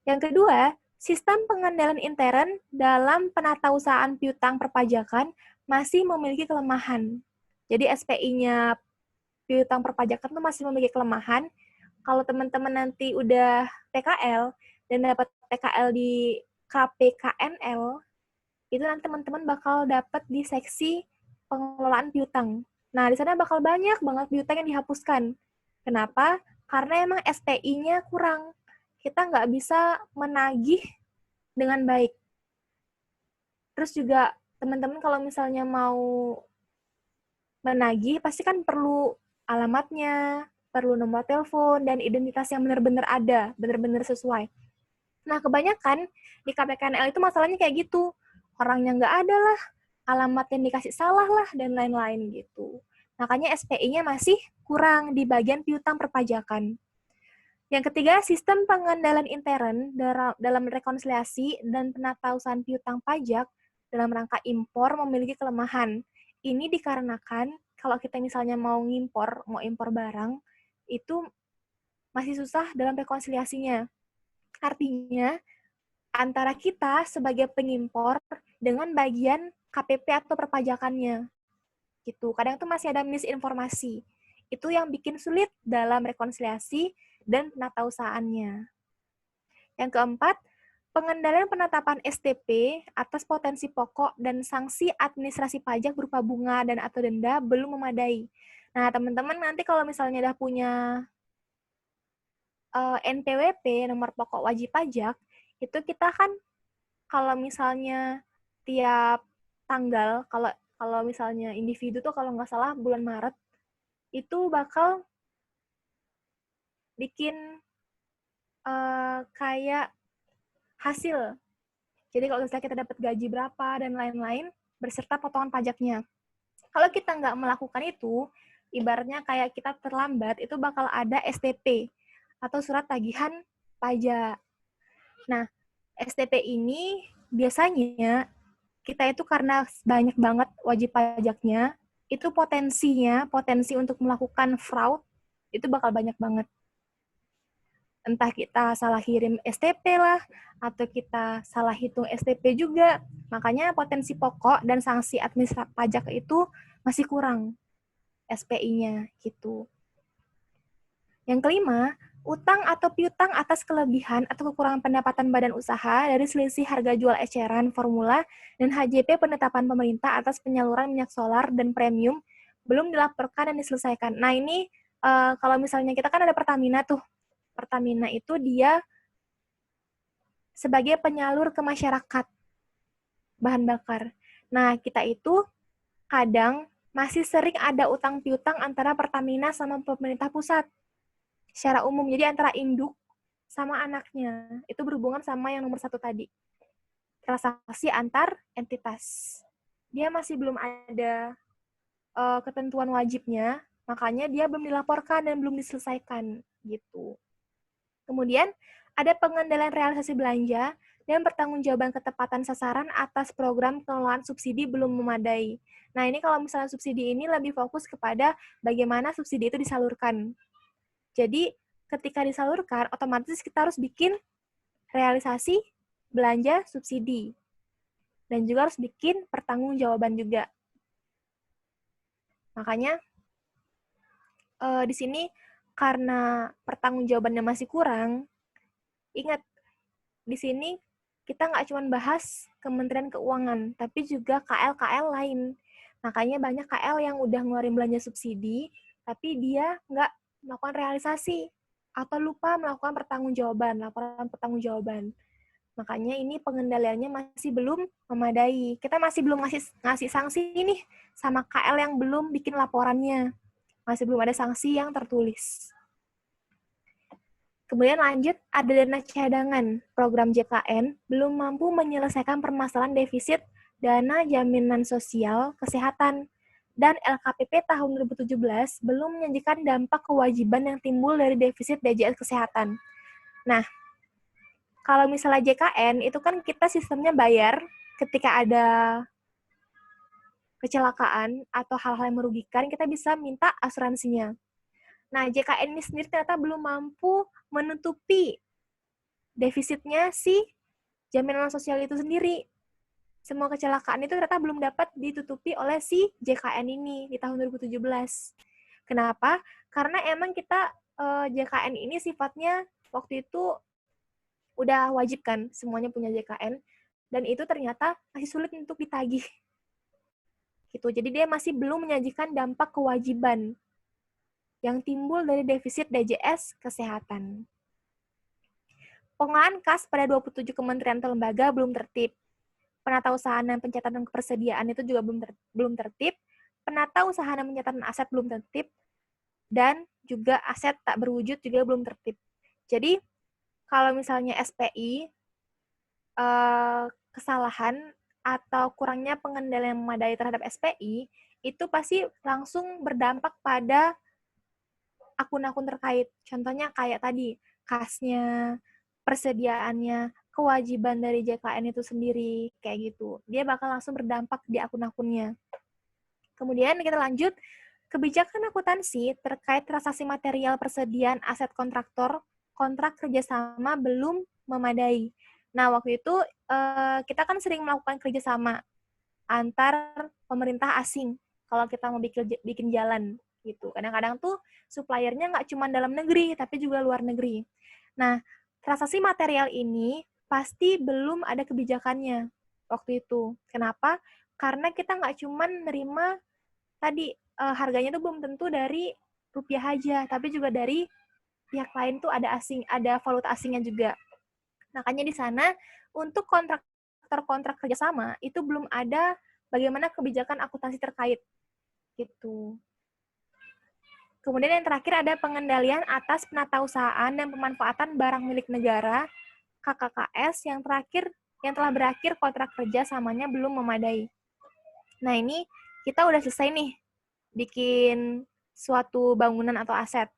Speaker 1: Yang kedua, sistem pengendalian intern dalam penatausahaan piutang perpajakan masih memiliki kelemahan. Jadi SPI-nya piutang perpajakan itu masih memiliki kelemahan. Kalau teman-teman nanti udah PKL dan dapat PKL di KPKNL, itu nanti teman-teman bakal dapat di seksi pengelolaan piutang. Nah, di sana bakal banyak banget piutang yang dihapuskan. Kenapa? Karena emang SPI-nya kurang. Kita nggak bisa menagih dengan baik. Terus juga teman-teman kalau misalnya mau menagih, pasti kan perlu alamatnya, perlu nomor telepon, dan identitas yang benar-benar ada, benar-benar sesuai. Nah, kebanyakan di KPKNL itu masalahnya kayak gitu. Orangnya nggak ada lah, alamat yang dikasih salah lah, dan lain-lain gitu. Makanya SPI-nya masih kurang di bagian piutang perpajakan. Yang ketiga, sistem pengendalian intern dalam rekonsiliasi dan penatausahaan piutang pajak dalam rangka impor memiliki kelemahan. Ini dikarenakan kalau kita misalnya mau impor barang, itu masih susah dalam rekonsiliasinya. Artinya, antara kita sebagai pengimpor dengan bagian KPP atau perpajakannya. gitu. Kadang tuh masih ada misinformasi. Itu yang bikin sulit dalam rekonsiliasi dan penatausahaannya. Yang keempat, pengendalian penetapan STP atas potensi pokok dan sanksi administrasi pajak berupa bunga dan atau denda belum memadai. Nah, teman-teman nanti kalau misalnya udah punya NPWP, nomor pokok wajib pajak, itu kita kan kalau misalnya tiap tanggal, kalau kalau misalnya individu tuh kalau nggak salah bulan Maret, itu bakal bikin kayak hasil. Jadi kalau misalnya kita dapat gaji berapa dan lain-lain, berserta potongan pajaknya. Kalau kita nggak melakukan itu, ibaratnya kayak kita terlambat, itu bakal ada STP, atau surat tagihan pajak. Nah, STP ini biasanya kita itu karena banyak banget wajib pajaknya, itu potensi untuk melakukan fraud, itu bakal banyak banget. Entah kita salah kirim STP lah, atau kita salah hitung STP juga. Makanya potensi pokok dan sanksi administrasi pajak itu masih kurang SPI-nya gitu. Yang kelima, utang atau piutang atas kelebihan atau kekurangan pendapatan badan usaha dari selisih harga jual eceran formula dan HJP penetapan pemerintah atas penyaluran minyak solar dan premium belum dilaporkan dan diselesaikan. Nah ini kalau misalnya kita kan ada Pertamina tuh, Pertamina itu dia sebagai penyalur ke masyarakat bahan bakar. Nah, kita itu kadang masih sering ada utang piutang antara Pertamina sama pemerintah pusat secara umum. Jadi antara induk sama anaknya. Itu berhubungan sama yang nomor 1 tadi. Transaksi antar entitas. Dia masih belum ada ketentuan wajibnya, makanya dia belum dilaporkan dan belum diselesaikan gitu. Kemudian ada pengendalian realisasi belanja dan pertanggungjawaban ketepatan sasaran atas program pengelolaan subsidi belum memadai. Nah, ini kalau misalnya subsidi ini lebih fokus kepada bagaimana subsidi itu disalurkan. Jadi, ketika disalurkan, otomatis kita harus bikin realisasi belanja subsidi. Dan juga harus bikin pertanggungjawaban juga. Makanya, di sini karena pertanggungjawabannya masih kurang, ingat, di sini kita nggak cuma bahas Kementerian Keuangan, tapi juga KL-KL lain. Makanya banyak KL yang udah ngeluarin belanja subsidi, tapi dia nggak melakukan realisasi atau lupa melakukan pertanggungjawaban, laporan pertanggungjawaban. Makanya ini pengendaliannya masih belum memadai. Kita masih belum ngasih sanksi nih sama KL yang belum bikin laporannya. Masih belum ada sanksi yang tertulis. Kemudian lanjut, ada dana cadangan. Program JKN belum mampu menyelesaikan permasalahan defisit dana jaminan sosial kesehatan. Dan LKPP tahun 2017 belum menyajikan dampak kewajiban yang timbul dari defisit BPJS Kesehatan. Nah, kalau misalnya JKN, itu kan kita sistemnya bayar ketika ada kecelakaan atau hal-hal yang merugikan, kita bisa minta asuransinya. Nah, JKN ini sendiri ternyata belum mampu menutupi defisitnya si jaminan sosial itu sendiri. Semua kecelakaan itu ternyata belum dapat ditutupi oleh si JKN ini di tahun 2017. Kenapa? Karena emang kita JKN ini sifatnya waktu itu udah wajib kan semuanya punya JKN, dan itu ternyata masih sulit untuk ditagih. Gitu. Jadi dia masih belum menyajikan dampak kewajiban yang timbul dari defisit DJS Kesehatan. Pengelolaan kas pada 27 kementerian atau lembaga belum tertib. Penatausahaan dan pencatatan kepersediaan itu juga belum tertib. Penatausahaan dan pencatatan aset belum tertib. Dan juga aset tak berwujud juga belum tertib. Jadi, kalau misalnya SPI, kesalahan atau kurangnya pengendalian memadai terhadap SPI, itu pasti langsung berdampak pada akun-akun terkait. Contohnya kayak tadi, kasnya, persediaannya, kewajiban dari JKN itu sendiri, kayak gitu. Dia bakal langsung berdampak di akun-akunnya. Kemudian kita lanjut, kebijakan akuntansi terkait transaksi material persediaan aset kontraktor, kontrak kerjasama belum memadai. Nah, waktu itu kita kan sering melakukan kerjasama antar pemerintah asing. kalau kita mau bikin jalan gitu. Kadang-kadang tuh suppliernya nggak cuma dalam negeri, tapi juga luar negeri. Nah, transaksi material ini pasti belum ada kebijakannya waktu itu. Kenapa? Karena kita nggak cuma nerima tadi harganya tuh belum tentu dari rupiah aja, tapi juga dari pihak lain tuh ada valuta asingnya juga. Makanya di sana untuk kontrak kerjasama itu belum ada bagaimana kebijakan akuntansi terkait gitu. Kemudian yang terakhir ada pengendalian atas penatausahaan dan pemanfaatan barang milik negara KKKS yang telah berakhir kontrak kerja samanya belum memadai. Nah, ini kita udah selesai nih bikin suatu bangunan atau aset.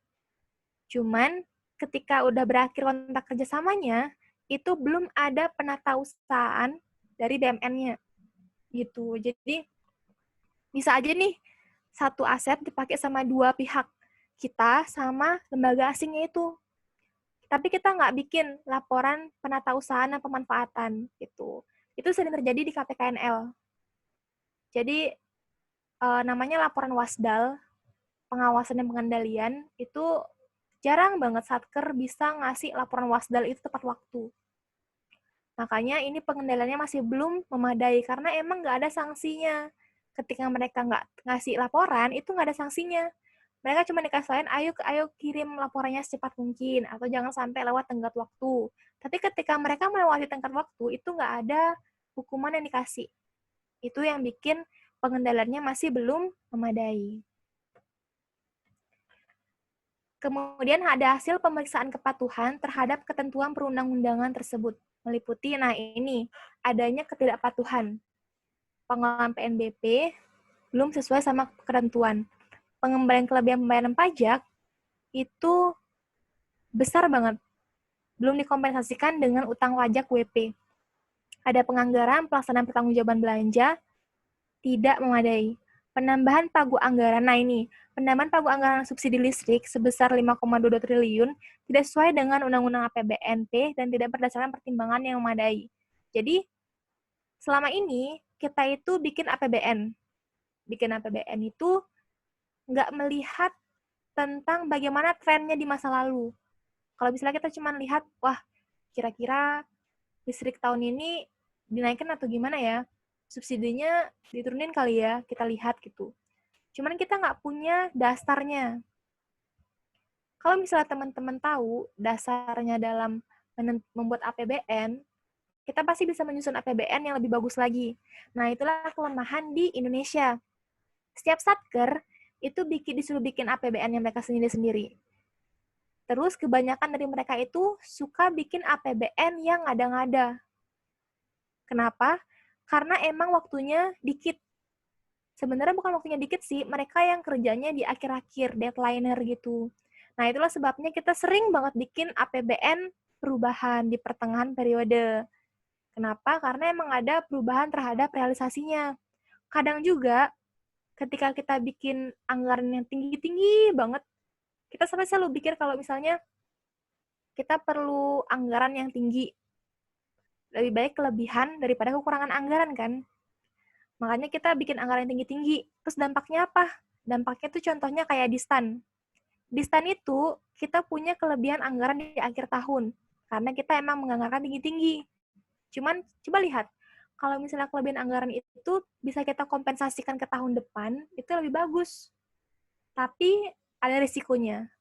Speaker 1: Cuman ketika udah berakhir kontrak kerjasamanya, itu belum ada penatausahaan dari BMN-nya. Gitu. Jadi bisa aja nih satu aset dipakai sama dua pihak, kita sama lembaga asingnya itu. Tapi kita nggak bikin laporan penatausahaan dan pemanfaatan gitu. Itu sering terjadi di KPKNL. Jadi namanya laporan WASDAL, pengawasan dan pengendalian, itu jarang banget Satker bisa ngasih laporan WASDAL itu tepat waktu. Makanya ini pengendaliannya masih belum memadai karena emang nggak ada sanksinya. Ketika mereka nggak ngasih laporan, itu nggak ada sanksinya. Mereka cuma dikasih lain, ayo kirim laporannya secepat mungkin, atau jangan sampai lewat tenggat waktu. Tapi ketika mereka melewati tenggat waktu, itu nggak ada hukuman yang dikasih. Itu yang bikin pengendaliannya masih belum memadai. Kemudian ada hasil pemeriksaan kepatuhan terhadap ketentuan perundang-undangan tersebut. Meliputi, nah ini, adanya ketidakpatuhan. Pengelolaan PNBP belum sesuai sama ketentuan. Pengembalian kelebihan pembayaran pajak itu besar banget. Belum dikompensasikan dengan utang pajak WP. Ada penganggaran pelaksanaan pertanggungjawaban belanja tidak memadai. Penambahan pagu anggaran, nah ini, penambahan pagu anggaran subsidi listrik sebesar 5,22 triliun tidak sesuai dengan Undang-Undang APBNP dan tidak berdasarkan pertimbangan yang memadai. Jadi, selama ini kita itu bikin APBN. Bikin APBN itu nggak melihat tentang bagaimana trennya di masa lalu. Kalau misalnya kita cuma lihat, wah, kira-kira listrik tahun ini dinaikkan atau gimana ya, subsidinya diturunin kali ya, kita lihat gitu. Cuman kita nggak punya dasarnya. Kalau misalnya teman-teman tahu dasarnya dalam membuat APBN, kita pasti bisa menyusun APBN yang lebih bagus lagi. Nah, itulah kelemahan di Indonesia. Setiap satker itu disuruh bikin APBN yang mereka sendiri-sendiri. Terus kebanyakan dari mereka itu suka bikin APBN yang ngada-ngada. Kenapa? Karena emang waktunya dikit. Sebenarnya bukan waktunya dikit sih, mereka yang kerjanya di akhir-akhir, deadlineer gitu. Nah, itulah sebabnya kita sering banget bikin APBN perubahan di pertengahan periode. Kenapa? Karena emang ada perubahan terhadap realisasinya. Kadang juga, ketika kita bikin anggaran yang tinggi-tinggi banget, kita sampai selalu pikir kalau misalnya kita perlu anggaran yang tinggi. Lebih baik kelebihan daripada kekurangan anggaran, kan? Makanya kita bikin anggaran tinggi-tinggi. Terus dampaknya apa? Dampaknya tuh contohnya kayak di STAN. Di STAN itu kita punya kelebihan anggaran di akhir tahun. Karena kita emang menganggarkan tinggi-tinggi. Cuman coba lihat, kalau misalnya kelebihan anggaran itu bisa kita kompensasikan ke tahun depan, itu lebih bagus. Tapi ada risikonya.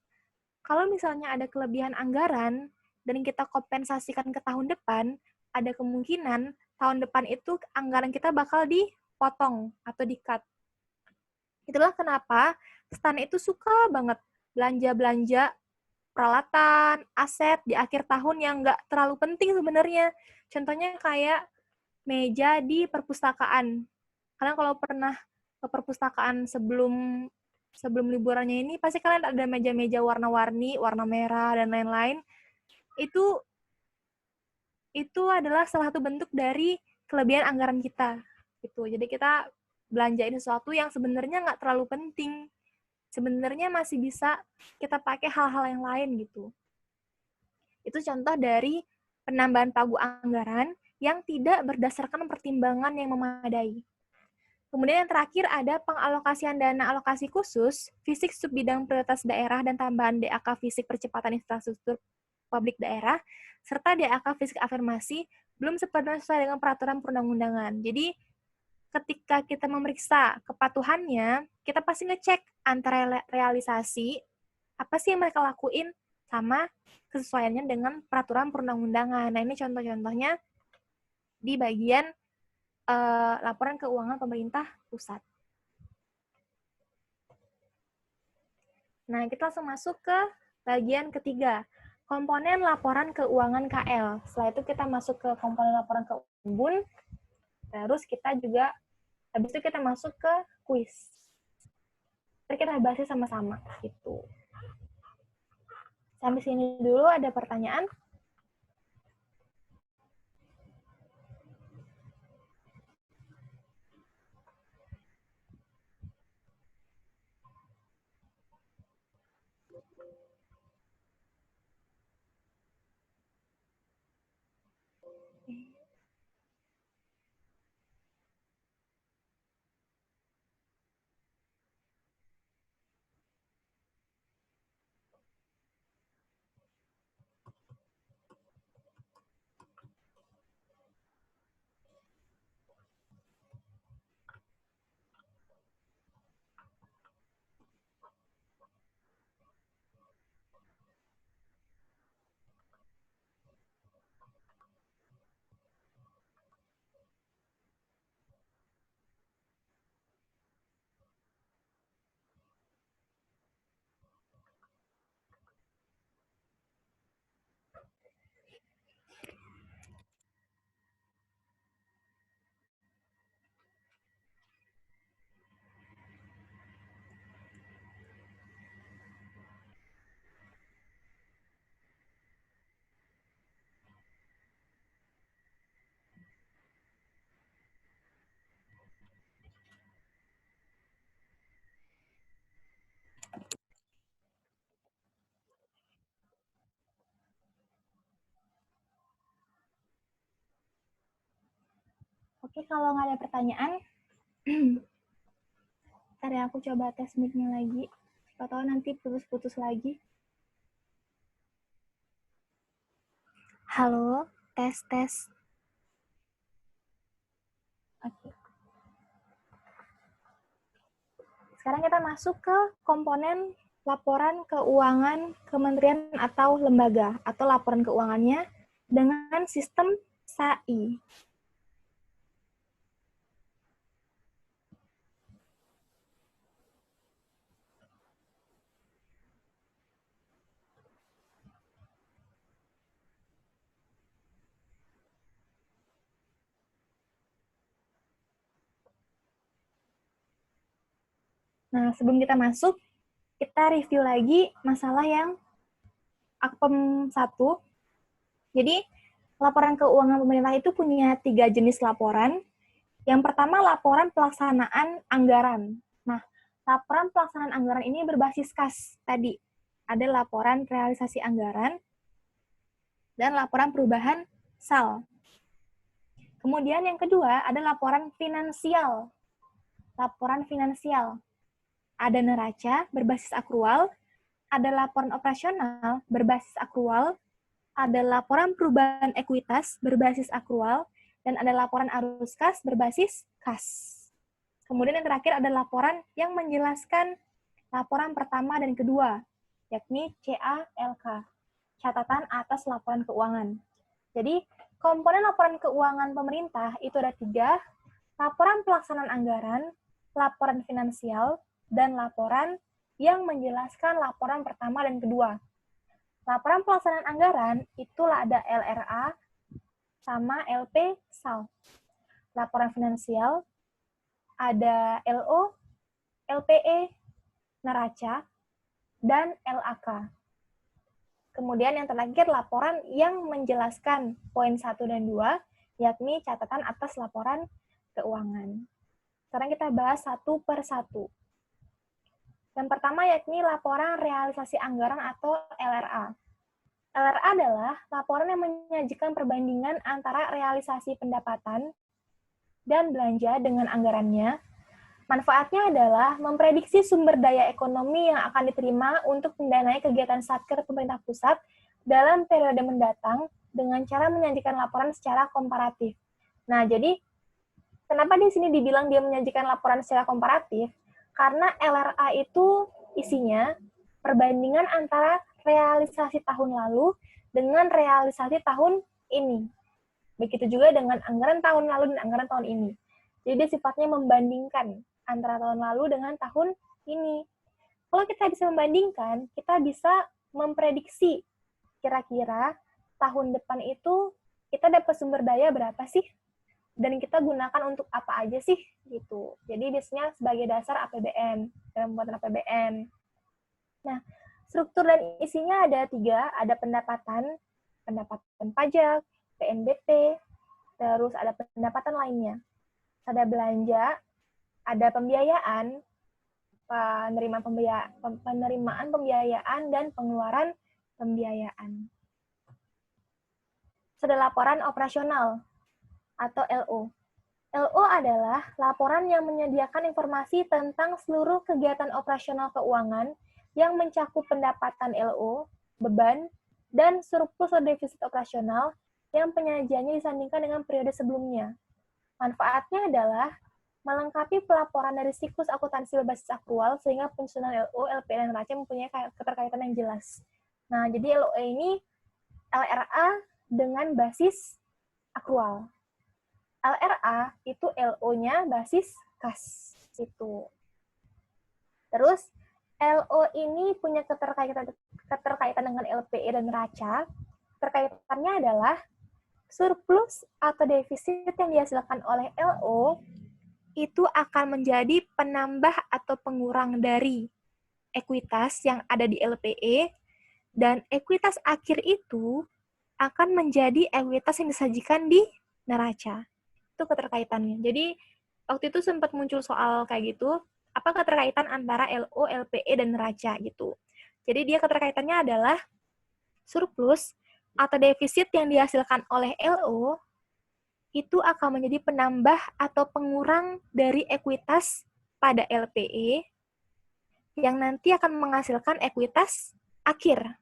Speaker 1: Kalau misalnya ada kelebihan anggaran dan kita kompensasikan ke tahun depan, ada kemungkinan tahun depan itu anggaran kita bakal dipotong atau di-cut. Itulah kenapa STAN itu suka banget belanja-belanja peralatan, aset di akhir tahun yang nggak terlalu penting sebenarnya. Contohnya kayak meja di perpustakaan. Kalian kalau pernah ke perpustakaan sebelum liburannya ini, pasti kalian ada meja-meja warna-warni, warna merah, dan lain-lain. Itu adalah salah satu bentuk dari kelebihan anggaran kita. Gitu. Jadi kita belanjain sesuatu yang sebenarnya nggak terlalu penting. Sebenarnya masih bisa kita pakai hal-hal yang lain gitu. Itu contoh dari penambahan pagu anggaran yang tidak berdasarkan pertimbangan yang memadai. Kemudian yang terakhir ada pengalokasian dana alokasi khusus, fisik subbidang prioritas daerah dan tambahan DAK fisik percepatan infrastruktur publik daerah, serta DAK fisik afirmasi, belum sepenuhnya sesuai dengan peraturan perundang-undangan. Jadi, ketika kita memeriksa kepatuhannya, kita pasti ngecek antara realisasi, apa sih yang mereka lakuin, sama kesesuaiannya dengan peraturan perundang-undangan. Nah, ini contoh-contohnya di bagian laporan keuangan pemerintah pusat. Nah, kita langsung masuk ke bagian ketiga, komponen laporan keuangan KL. Setelah itu kita masuk ke komponen laporan keuangan BUN, terus kita juga, habis itu kita masuk ke kuis. Nanti kita bahasnya sama-sama, gitu. Sampai sini dulu, ada pertanyaan? Oke, kalau nggak ada pertanyaan, ntar ya aku coba tes mic-nya lagi. Siapa tahu nanti putus-putus lagi. Halo, tes. Oke. Sekarang kita masuk ke komponen laporan keuangan kementerian atau lembaga, atau laporan keuangannya dengan sistem SAI. Nah, sebelum kita masuk, kita review lagi masalah yang Akpem 1. Jadi, laporan keuangan pemerintah itu punya 3 jenis laporan. Yang pertama, laporan pelaksanaan anggaran. Nah, laporan pelaksanaan anggaran ini berbasis kas tadi. Ada laporan realisasi anggaran dan laporan perubahan SAL. Kemudian yang kedua, ada laporan finansial. Laporan finansial. Ada neraca berbasis akrual, ada laporan operasional berbasis akrual, ada laporan perubahan ekuitas berbasis akrual, dan ada laporan arus kas berbasis kas. Kemudian yang terakhir ada laporan yang menjelaskan laporan pertama dan kedua, yakni CALK, catatan atas laporan keuangan. Jadi, komponen laporan keuangan pemerintah itu ada 3, laporan pelaksanaan anggaran, laporan finansial, dan laporan yang menjelaskan laporan pertama dan kedua. Laporan pelaksanaan anggaran itulah ada LRA sama LP SAL. Laporan finansial ada LO, LPE, neraca, dan LAK. Kemudian yang terakhir laporan yang menjelaskan poin 1 dan 2, yakni catatan atas laporan keuangan. Sekarang kita bahas satu per satu. Yang pertama yakni laporan realisasi anggaran atau LRA. LRA adalah laporan yang menyajikan perbandingan antara realisasi pendapatan dan belanja dengan anggarannya Manfaatnya adalah memprediksi sumber daya ekonomi yang akan diterima untuk mendanai kegiatan Satker pemerintah pusat dalam periode mendatang dengan cara menyajikan laporan secara komparatif. Nah, jadi kenapa di sini dibilang dia menyajikan laporan secara komparatif? Karena LRA itu isinya perbandingan antara realisasi tahun lalu dengan realisasi tahun ini. Begitu juga dengan anggaran tahun lalu dan anggaran tahun ini. Jadi sifatnya membandingkan antara tahun lalu dengan tahun ini. Kalau kita bisa membandingkan, kita bisa memprediksi kira-kira tahun depan itu kita dapat sumber daya berapa sih? Dan kita gunakan untuk apa aja sih? Gitu. Jadi biasanya sebagai dasar APBN, dalam pembuatan APBN. Nah, struktur dan isinya ada 3, ada pendapatan pajak, PNBP, terus ada pendapatan lainnya. Ada belanja, ada pembiayaan, penerimaan pembiayaan, dan pengeluaran pembiayaan. Ada laporan operasional atau LO. LO adalah laporan yang menyediakan informasi tentang seluruh kegiatan operasional keuangan yang mencakup pendapatan LO, beban, dan surplus atau defisit operasional yang penyajiannya disandingkan dengan periode sebelumnya. Manfaatnya adalah melengkapi pelaporan dari siklus akuntansi berbasis akrual sehingga penyusunan LO, LP, dan neraca mempunyai keterkaitan yang jelas. Nah, jadi LO ini LRA dengan basis akrual. LRA itu LO-nya basis kas. Itu. Terus, LO ini punya keterkaitan dengan LPE dan neraca. Terkaitannya adalah surplus atau defisit yang dihasilkan oleh LO itu akan menjadi penambah atau pengurang dari ekuitas yang ada di LPE, dan ekuitas akhir itu akan menjadi ekuitas yang disajikan di neraca. Itu keterkaitannya. Jadi, waktu itu sempat muncul soal kayak gitu, apa keterkaitan antara LO, LPE, dan neraca gitu. Jadi, dia keterkaitannya adalah surplus atau defisit yang dihasilkan oleh LO itu akan menjadi penambah atau pengurang dari ekuitas pada LPE yang nanti akan menghasilkan ekuitas akhir.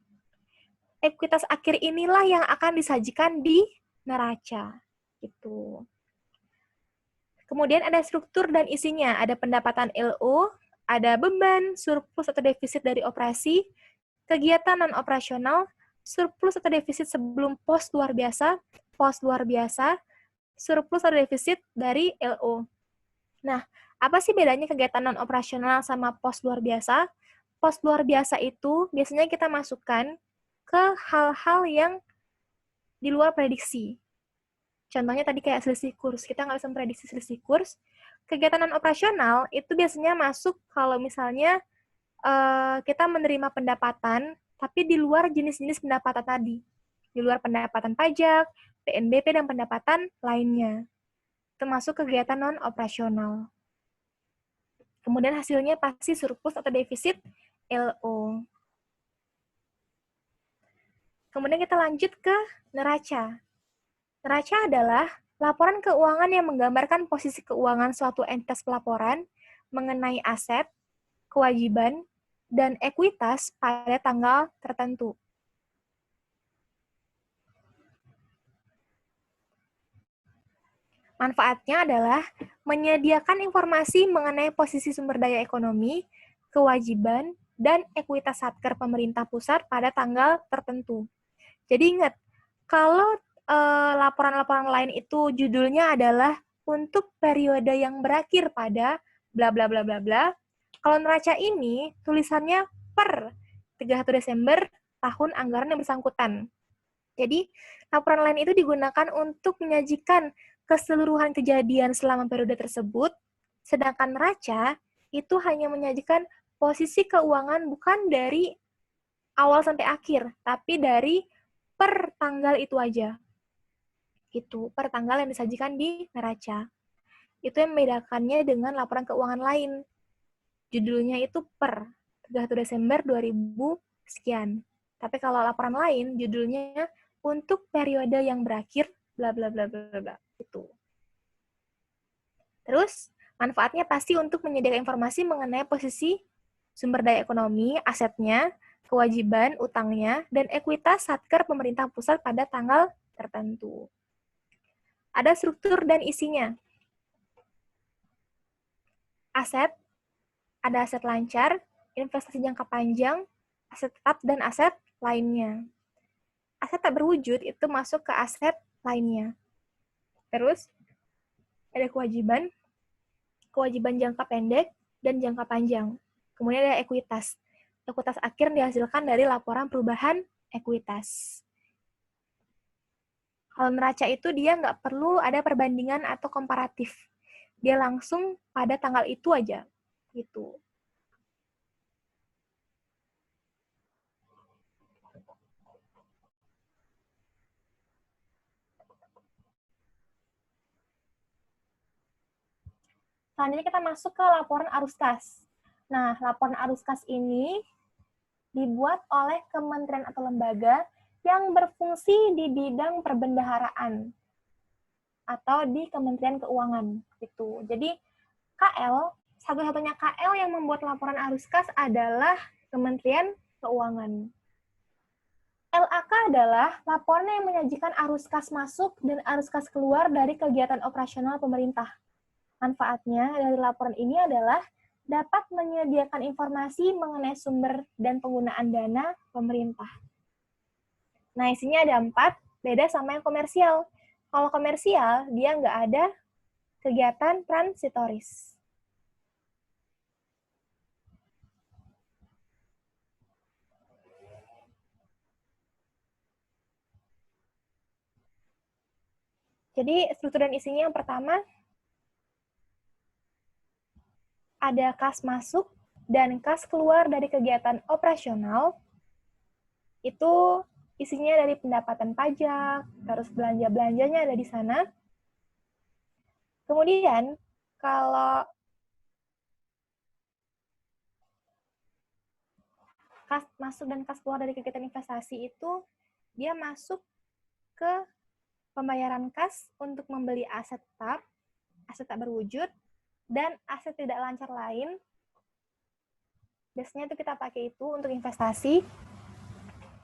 Speaker 1: Ekuitas akhir inilah yang akan disajikan di neraca. Gitu. Kemudian ada struktur dan isinya. Ada pendapatan LO, ada beban, surplus atau defisit dari operasi, kegiatan non-operasional, surplus atau defisit sebelum pos luar biasa, surplus atau defisit dari LO. Nah, apa sih bedanya kegiatan non-operasional sama pos luar biasa? Pos luar biasa itu biasanya kita masukkan ke hal-hal yang di luar prediksi. Contohnya tadi kayak selisih kurs. Kita nggak bisa memprediksi selisih kurs. Kegiatan non-operasional itu biasanya masuk kalau misalnya kita menerima pendapatan, tapi di luar jenis-jenis pendapatan tadi. Di luar pendapatan pajak, PNBP, dan pendapatan lainnya. Termasuk kegiatan non-operasional. Kemudian hasilnya pasti surplus atau defisit LO. Kemudian kita lanjut ke neraca. Neraca adalah laporan keuangan yang menggambarkan posisi keuangan suatu entitas pelaporan mengenai aset, kewajiban, dan ekuitas pada tanggal tertentu. Manfaatnya adalah menyediakan informasi mengenai posisi sumber daya ekonomi, kewajiban, dan ekuitas satker pemerintah pusat pada tanggal tertentu. Jadi ingat, kalau laporan-laporan lain itu judulnya adalah untuk periode yang berakhir pada bla bla bla bla bla, kalau neraca ini tulisannya per 31 Desember tahun anggaran yang bersangkutan. Jadi, laporan lain itu digunakan untuk menyajikan keseluruhan kejadian selama periode tersebut, sedangkan neraca itu hanya menyajikan posisi keuangan bukan dari awal sampai akhir, tapi dari per tanggal itu aja. Itu per tanggal yang disajikan di neraca. Itu yang membedakannya dengan laporan keuangan lain. Judulnya itu per 31 Desember 2000 sekian. Tapi kalau laporan lain, judulnya untuk periode yang berakhir, bla bla bla bla bla. Itu. Terus, Manfaatnya pasti untuk menyediakan informasi mengenai posisi sumber daya ekonomi, asetnya, kewajiban, utangnya, dan ekuitas satker pemerintah pusat pada tanggal tertentu. Ada struktur dan isinya. Aset, ada aset lancar, investasi jangka panjang, aset tetap, dan aset lainnya. Aset tak berwujud itu masuk ke aset lainnya. Terus, ada kewajiban jangka pendek, dan jangka panjang. Kemudian ada ekuitas. Ekuitas akhir dihasilkan dari laporan perubahan ekuitas. Kalau neraca itu dia nggak perlu ada perbandingan atau komparatif. Dia langsung pada tanggal itu aja. Gitu. Selanjutnya kita masuk ke laporan arus kas. Nah, laporan arus kas ini dibuat oleh kementerian atau lembaga yang berfungsi di bidang perbendaharaan atau di Kementerian Keuangan gitu. Jadi KL, satu-satunya KL yang membuat laporan arus kas adalah Kementerian Keuangan. LAK adalah laporan yang menyajikan arus kas masuk dan arus kas keluar dari kegiatan operasional pemerintah. Manfaatnya dari laporan ini adalah dapat menyediakan informasi mengenai sumber dan penggunaan dana pemerintah. Nah, isinya ada 4, beda sama yang komersial. Kalau komersial, dia nggak ada kegiatan transitoris. Jadi, struktur dan isinya yang pertama, ada kas masuk dan kas keluar dari kegiatan operasional. Itu isinya dari pendapatan pajak, terus belanja-belanjanya ada di sana. Kemudian, kalau kas masuk dan kas keluar dari kegiatan investasi itu, dia masuk ke pembayaran kas untuk membeli aset tak berwujud, dan aset tidak lancar lain. Biasanya itu kita pakai itu untuk investasi.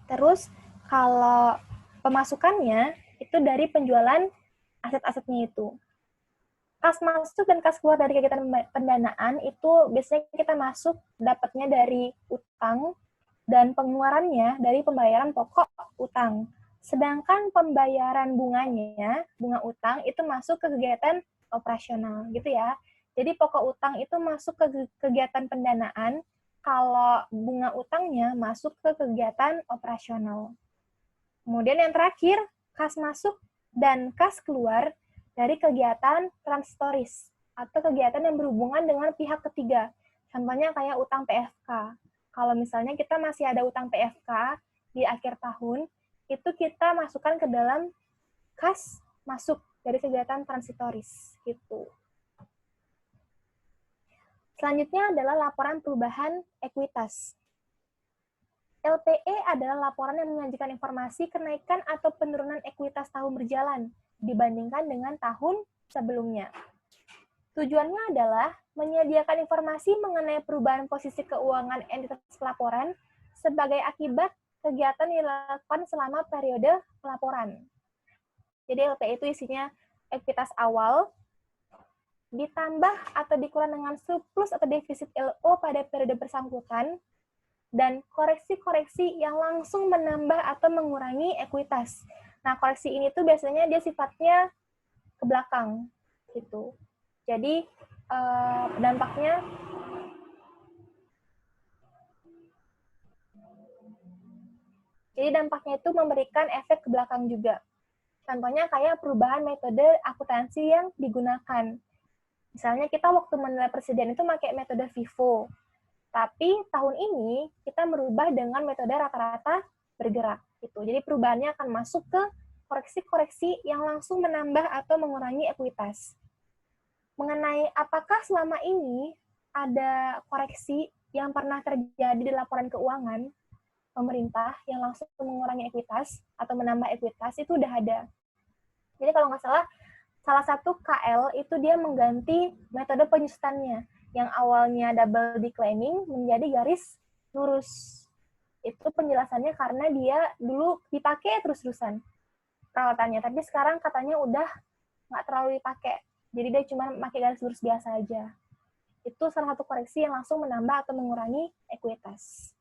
Speaker 1: Terus, kalau pemasukannya itu dari penjualan aset-asetnya itu. Kas masuk dan kas keluar dari kegiatan pendanaan itu biasanya kita masuk dapatnya dari utang dan pengeluarannya dari pembayaran pokok utang. Sedangkan pembayaran bunganya, bunga utang itu masuk ke kegiatan operasional gitu ya. Jadi pokok utang itu masuk ke kegiatan pendanaan, kalau bunga utangnya masuk ke kegiatan operasional. Kemudian yang terakhir, kas masuk dan kas keluar dari kegiatan transitoris atau kegiatan yang berhubungan dengan pihak ketiga. Contohnya kayak utang PFK. Kalau misalnya kita masih ada utang PFK di akhir tahun, itu kita masukkan ke dalam kas masuk dari kegiatan transitoris gitu. Selanjutnya adalah laporan perubahan ekuitas. LPE adalah laporan yang menyajikan informasi kenaikan atau penurunan ekuitas tahun berjalan dibandingkan dengan tahun sebelumnya. Tujuannya adalah menyediakan informasi mengenai perubahan posisi keuangan entitas pelaporan sebagai akibat kegiatan yang dilakukan selama periode pelaporan. Jadi LPE itu isinya ekuitas awal, ditambah atau dikurang dengan surplus atau defisit LO pada periode bersangkutan, dan koreksi-koreksi yang langsung menambah atau mengurangi ekuitas. Nah, koreksi ini tuh biasanya dia sifatnya ke belakang, gitu. Jadi, dampaknya itu memberikan efek ke belakang juga. Contohnya kayak perubahan metode akuntansi yang digunakan. Misalnya kita waktu menilai presiden itu pakai metode FIFO, tapi tahun ini kita merubah dengan metode rata-rata bergerak. Gitu. Jadi perubahannya akan masuk ke koreksi-koreksi yang langsung menambah atau mengurangi ekuitas. Mengenai apakah selama ini ada koreksi yang pernah terjadi di laporan keuangan pemerintah yang langsung mengurangi ekuitas atau menambah ekuitas, itu udah ada. Jadi kalau nggak salah, Salah satu KL itu dia mengganti metode penyusutannya, yang awalnya double declining menjadi garis lurus. Itu penjelasannya karena dia dulu dipakai terus-terusan perawatannya, tapi sekarang katanya udah nggak terlalu dipakai. Jadi dia cuma pakai garis lurus biasa aja. Itu salah satu koreksi yang langsung menambah atau mengurangi ekuitas.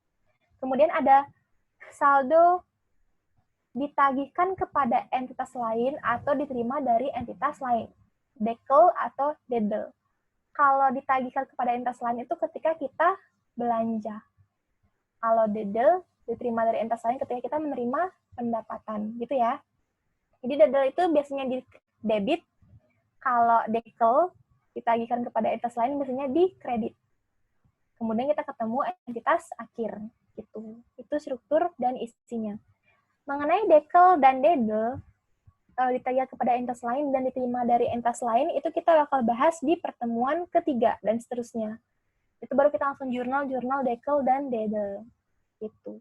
Speaker 1: Kemudian ada saldo ditagihkan kepada entitas lain atau diterima dari entitas lain. Dekel atau dedel. Kalau ditagihkan kepada entitas lain itu ketika kita belanja. Kalau dedel diterima dari entitas lain ketika kita menerima pendapatan, gitu ya. Jadi dedel itu biasanya di debit, kalau dekel ditagihkan kepada entitas lain biasanya di kredit. Kemudian kita ketemu entitas akhir, gitu. Itu struktur dan isinya. Mengenai dekel dan dedel, ditagihkan kepada entitas lain dan diterima dari entitas lain, itu kita bakal bahas di pertemuan ketiga dan seterusnya. Itu baru kita langsung jurnal dekel dan dedel. Gitu.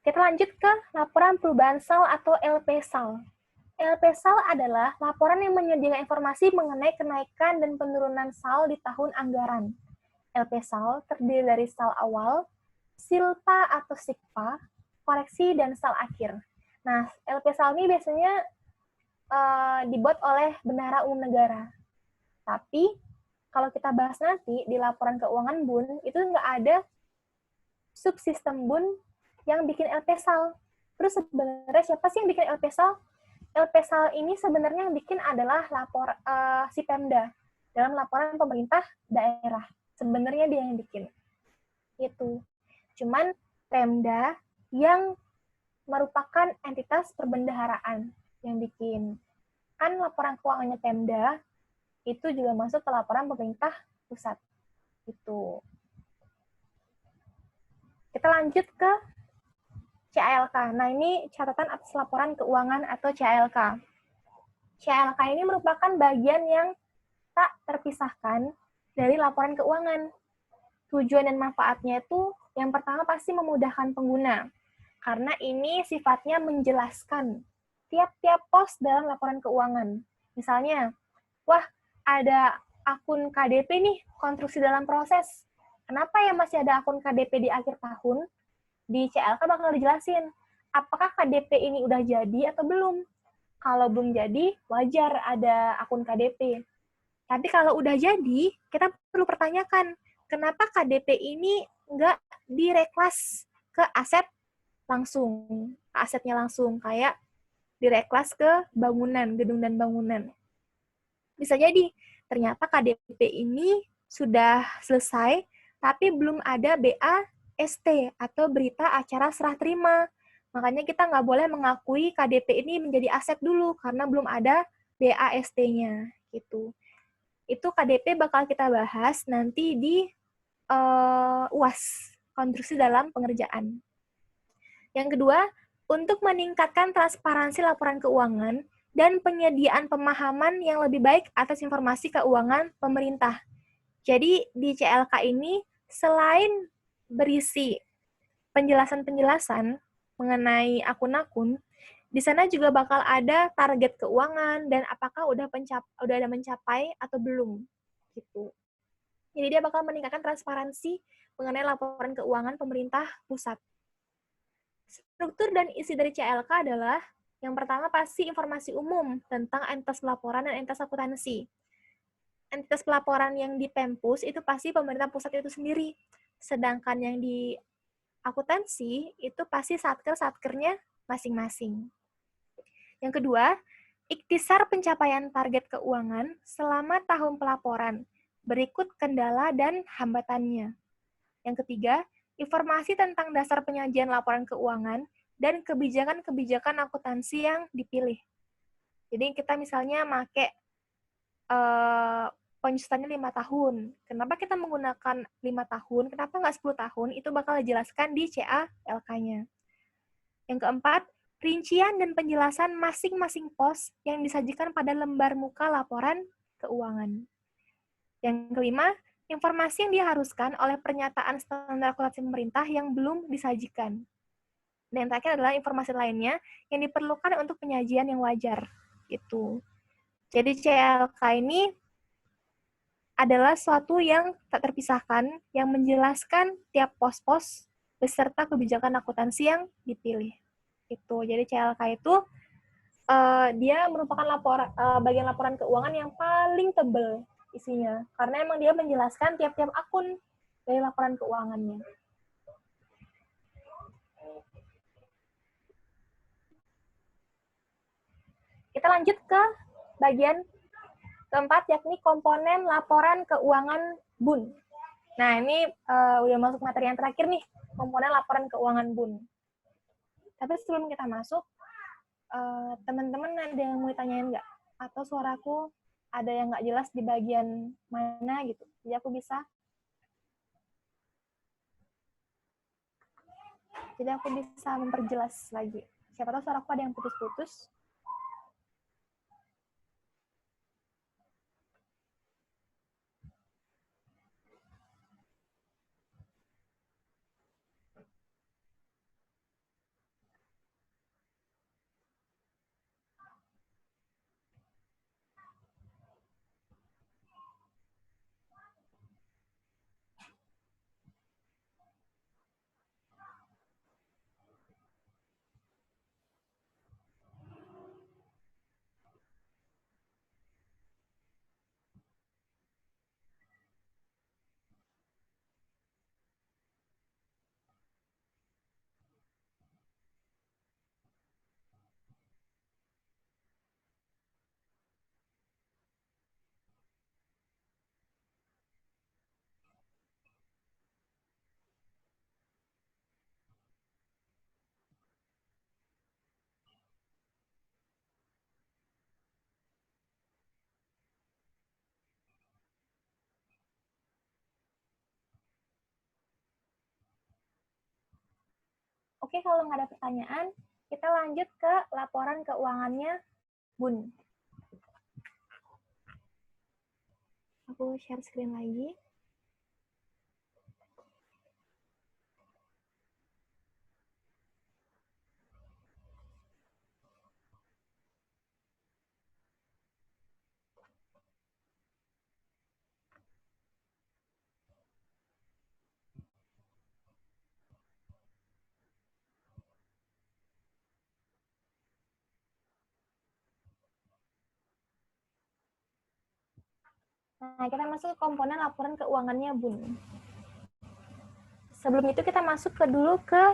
Speaker 1: Kita lanjut ke laporan perubahan SAL atau LP-SAL. LP-SAL adalah laporan yang menyediakan informasi mengenai kenaikan dan penurunan SAL di tahun anggaran. LP-SAL terdiri dari SAL awal, SILPA atau SIKPA, koreksi, dan SAL akhir. Nah, LP-SAL ini biasanya dibuat oleh Bendahara Umum Negara. Tapi, kalau kita bahas nanti di laporan keuangan BUN, itu nggak ada subsistem BUN yang bikin LP-SAL. Terus sebenarnya siapa sih yang bikin LP-SAL? LP-SAL ini sebenarnya yang bikin adalah si Pemda dalam laporan pemerintah daerah. Sebenarnya dia yang bikin. Itu. Cuman Pemda yang merupakan entitas perbendaharaan yang bikin. Kan laporan keuangannya Pemda itu juga masuk ke laporan pemerintah pusat. Itu. Kita lanjut ke CALK. Nah, ini catatan atas laporan keuangan atau CALK. CALK ini merupakan bagian yang tak terpisahkan dari laporan keuangan. Tujuan dan manfaatnya itu yang pertama pasti memudahkan pengguna, karena ini sifatnya menjelaskan tiap-tiap pos dalam laporan keuangan. Misalnya, wah, ada akun KDP nih, konstruksi dalam proses. Kenapa ya masih ada akun KDP di akhir tahun? Di CLK bakal dijelasin, apakah KDP ini udah jadi atau belum. Kalau belum jadi, wajar ada akun KDP. Tapi kalau udah jadi, kita perlu pertanyakan, kenapa KDP ini nggak direklas ke aset langsung, ke asetnya langsung, kayak direklas ke bangunan, gedung dan bangunan. Bisa jadi, ternyata KDP ini sudah selesai, tapi belum ada BAST atau berita acara serah terima. Makanya kita nggak boleh mengakui KDP ini menjadi aset dulu, karena belum ada BAST-nya. Gitu. Itu KDP bakal kita bahas nanti di UAS, konstruksi dalam pengerjaan. Yang kedua, untuk meningkatkan transparansi laporan keuangan dan penyediaan pemahaman yang lebih baik atas informasi keuangan pemerintah. Jadi di CLK ini selain berisi penjelasan-penjelasan mengenai akun-akun, di sana juga bakal ada target keuangan dan apakah udah ada mencapai atau belum gitu. Jadi dia bakal meningkatkan transparansi mengenai laporan keuangan pemerintah pusat. Struktur dan isi dari CLK adalah yang pertama pasti informasi umum tentang entitas pelaporan dan entitas akuntansi. Entitas pelaporan yang di Pempus itu pasti pemerintah pusat itu sendiri. Sedangkan yang di akuntansi itu pasti satker-satkernya masing-masing. Yang kedua, ikhtisar pencapaian target keuangan selama tahun pelaporan, berikut kendala dan hambatannya. Yang ketiga, informasi tentang dasar penyajian laporan keuangan dan kebijakan-kebijakan akuntansi yang dipilih. Jadi kita misalnya pakai penyusutannya 5 tahun. Kenapa kita menggunakan 5 tahun? Kenapa nggak 10 tahun? Itu bakal dijelaskan di CALK-nya. Yang keempat, rincian dan penjelasan masing-masing pos yang disajikan pada lembar muka laporan keuangan. Yang kelima, informasi yang diharuskan oleh pernyataan standar akuntansi pemerintah yang belum disajikan. Dan yang terakhir adalah informasi lainnya yang diperlukan untuk penyajian yang wajar. Gitu. Jadi CLK ini adalah suatu yang tak terpisahkan, yang menjelaskan tiap pos-pos beserta kebijakan akuntansi yang dipilih. Itu. Jadi CLK itu dia merupakan bagian laporan keuangan yang paling tebal isinya, karena emang dia menjelaskan tiap-tiap akun dari laporan keuangannya. Kita lanjut ke bagian keempat, yakni komponen laporan keuangan BUN. Nah, ini udah masuk materi yang terakhir nih, komponen laporan keuangan BUN. Tapi sebelum kita masuk, teman-teman ada yang mau ditanyain nggak? Atau suaraku ada yang nggak jelas di bagian mana gitu? Jadi aku bisa memperjelas lagi. Siapa tahu suaraku ada yang putus-putus. Oke, kalau nggak ada pertanyaan, kita lanjut ke laporan keuangannya BUN. Aku share screen lagi. Nah, kita masuk ke komponen laporan keuangannya BUN. Sebelum itu kita masuk dulu ke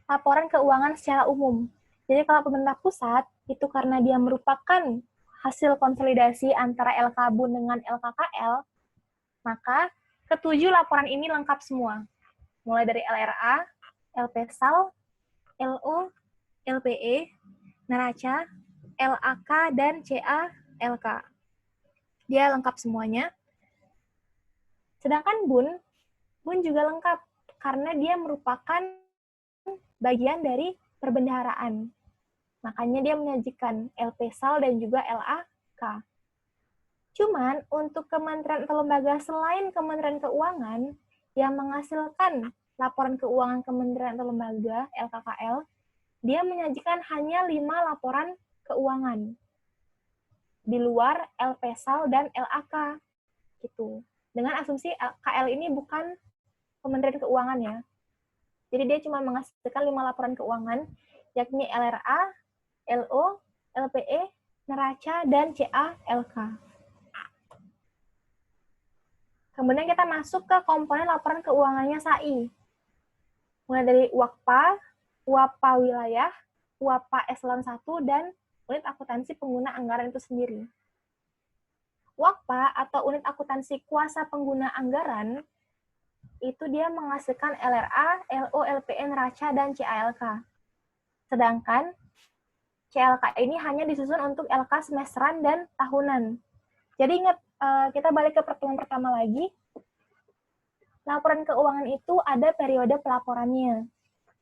Speaker 1: laporan keuangan secara umum. Jadi kalau pemerintah pusat, itu karena dia merupakan hasil konsolidasi antara LK BUN dengan LKKL, maka ketujuh laporan ini lengkap semua. Mulai dari LRA, LPSAL, LO, LPE, neraca, LAK, dan CALK. Dia lengkap semuanya. Sedangkan BUN juga lengkap karena dia merupakan bagian dari perbendaharaan. Makanya dia menyajikan LPSAL dan juga LAK. Cuman untuk kementerian atau lembaga selain Kementerian Keuangan yang menghasilkan laporan keuangan kementerian atau lembaga LKKL, dia menyajikan hanya 5 laporan keuangan di luar LPSAL dan LAK gitu. Dengan asumsi KL ini bukan Kementerian Keuangan ya. Jadi dia cuma menghasilkan 5 laporan keuangan, yakni LRA, LO, LPE, neraca, dan CALK. Kemudian kita masuk ke komponen laporan keuangannya SAI. Mulai dari WAKPA, WAPA wilayah, WAPA eselon 1, dan unit akuntansi pengguna anggaran itu sendiri. WAKPA atau unit akuntansi kuasa pengguna anggaran, itu dia menghasilkan LRA, LO, LPE, neraca, dan CALK. Sedangkan CLK ini hanya disusun untuk LK semesteran dan tahunan. Jadi ingat, kita balik ke pertemuan pertama lagi. Laporan keuangan itu ada periode pelaporannya.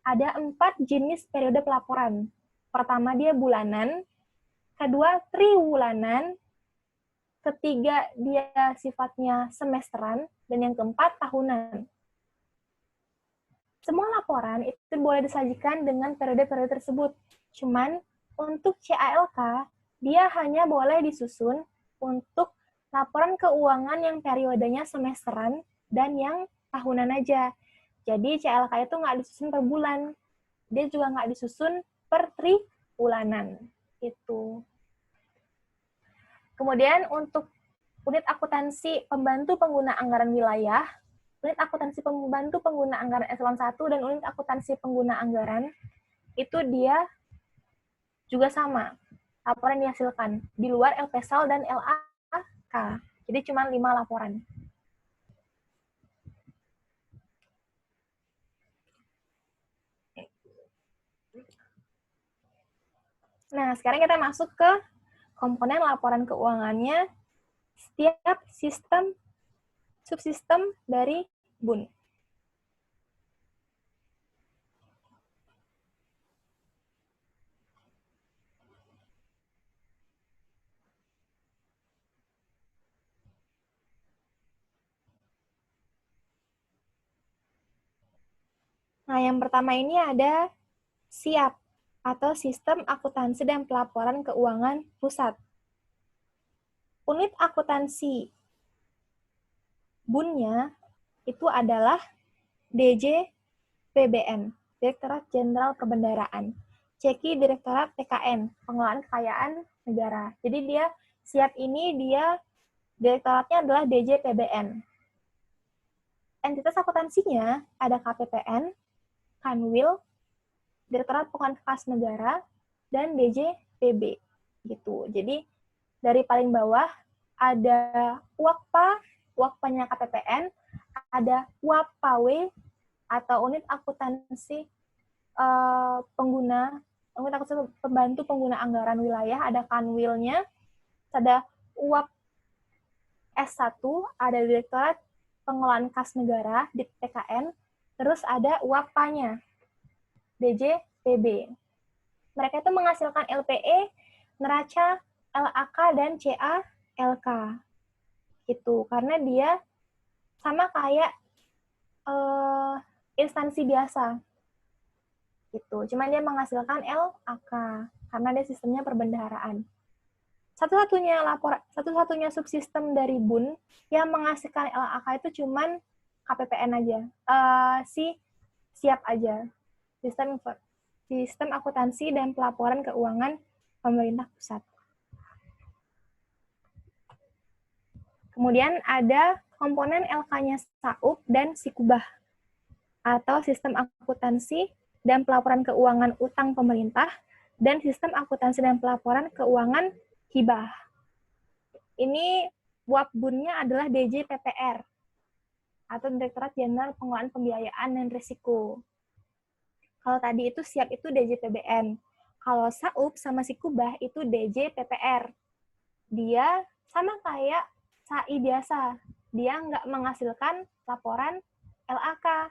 Speaker 1: Ada 4 jenis periode pelaporan. Pertama dia bulanan, kedua triwulan, ketiga dia sifatnya semesteran, dan yang keempat tahunan. Semua laporan itu boleh disajikan dengan periode-periode tersebut. Cuman untuk CALK, dia hanya boleh disusun untuk laporan keuangan yang periodenya semesteran dan yang tahunan aja. Jadi CALK itu nggak disusun per bulan. Dia juga nggak disusun per tribulanan. Itu. Kemudian untuk unit akuntansi pembantu pengguna anggaran wilayah, unit akuntansi pembantu pengguna anggaran eselon 1 dan unit akuntansi pengguna anggaran, itu dia juga sama. Laporan dihasilkan di luar LPSAL dan LAK. Jadi cuma 5 laporan. Nah, sekarang kita masuk ke komponen laporan keuangannya setiap sistem subsistem dari BUN. Nah, yang pertama ini ada SIAP atau Sistem Akuntansi dan Pelaporan Keuangan Pusat. Unit akuntansi BUN-nya itu adalah DJPBN, Direktorat Jenderal Perbendaharaan. CEKI Direktorat PKN, Pengelolaan Kekayaan Negara. Jadi dia SIAP ini dia direktoratnya adalah DJPBN. Entitas akuntansinya ada KPPN, Kanwil, Direktorat Pengelolaan Kas Negara, dan DJPB. Gitu. Jadi dari paling bawah ada UAKPA, UAKPA-nya KPPN, ada UAPAW atau unit akuntansi pengguna, unit akuntansi pembantu pengguna anggaran wilayah, ada Kanwilnya, ada UAP S1, ada Direktorat Pengelolaan Kas Negara di PKN, terus ada UAPA-nya, DJPB. Mereka itu menghasilkan LPE, neraca, LAK, dan CALK. Gitu, karena dia sama kayak instansi biasa. Gitu. Cuma dia menghasilkan LAK, karena dia sistemnya perbendaharaan. Satu-satunya subsistem dari BUN yang menghasilkan LAK itu cuman KPPN aja, SIAP aja, sistem akuntansi dan pelaporan keuangan pemerintah pusat. Kemudian ada komponen LK-nya SAUP dan SIKUBAH atau sistem akuntansi dan pelaporan keuangan utang pemerintah dan sistem akuntansi dan pelaporan keuangan hibah. Ini UAP BUN-nya adalah DJPPR atau Direktorat Jenderal Pengelolaan Pembiayaan dan Risiko. Kalau tadi itu SIAP itu DJPBN. Kalau SAUP sama SIKUBAH itu DJPPR. Dia sama kayak SAI biasa. Dia nggak menghasilkan laporan LAK.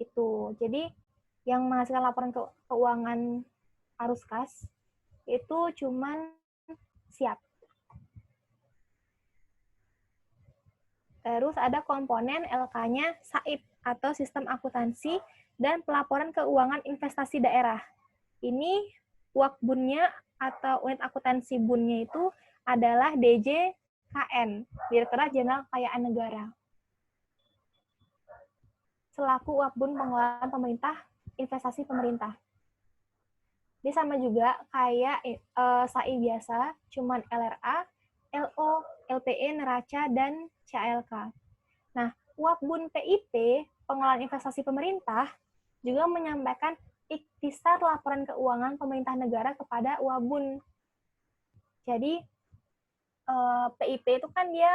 Speaker 1: Itu. Jadi yang menghasilkan laporan keuangan arus kas itu cuman SIAP. Terus ada komponen LK-nya SAIP atau Sistem Akuntansi dan Pelaporan Keuangan Investasi Daerah. Ini UAK BUN-nya atau unit akuntansi BUN-nya itu adalah DJKN, Direktorat Jenderal Kekayaan Negara. Selaku UAK BUN pengelolaan pemerintah, investasi pemerintah. Dia sama juga kayak SAI biasa, cuman LRA, LO, LPE, neraca, dan CALK. Nah, UAK BUN PIP, pengelolaan investasi pemerintah, juga menyampaikan ikhtisar laporan keuangan pemerintah negara kepada UAK BUN. Jadi, PIP itu kan dia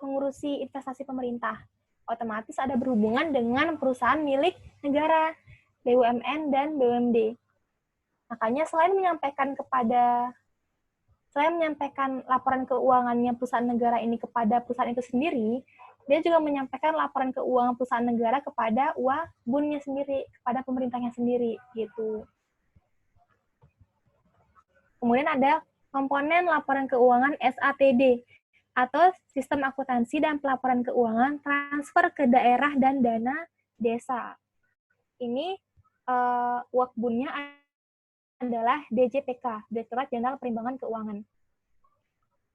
Speaker 1: mengurusi investasi pemerintah. Otomatis ada berhubungan dengan perusahaan milik negara, BUMN dan BUMD. Makanya selain menyampaikan laporan keuangannya perusahaan negara ini kepada perusahaan itu sendiri, dia juga menyampaikan laporan keuangan perusahaan negara kepada UAK BUN-nya sendiri, kepada pemerintahnya sendiri, gitu. Kemudian ada komponen laporan keuangan SATD, atau Sistem Akuntansi dan Pelaporan Keuangan Transfer ke Daerah dan Dana Desa. ini Wakbunnya adalah DJPK, Direktorat Jenderal Perimbangan Keuangan.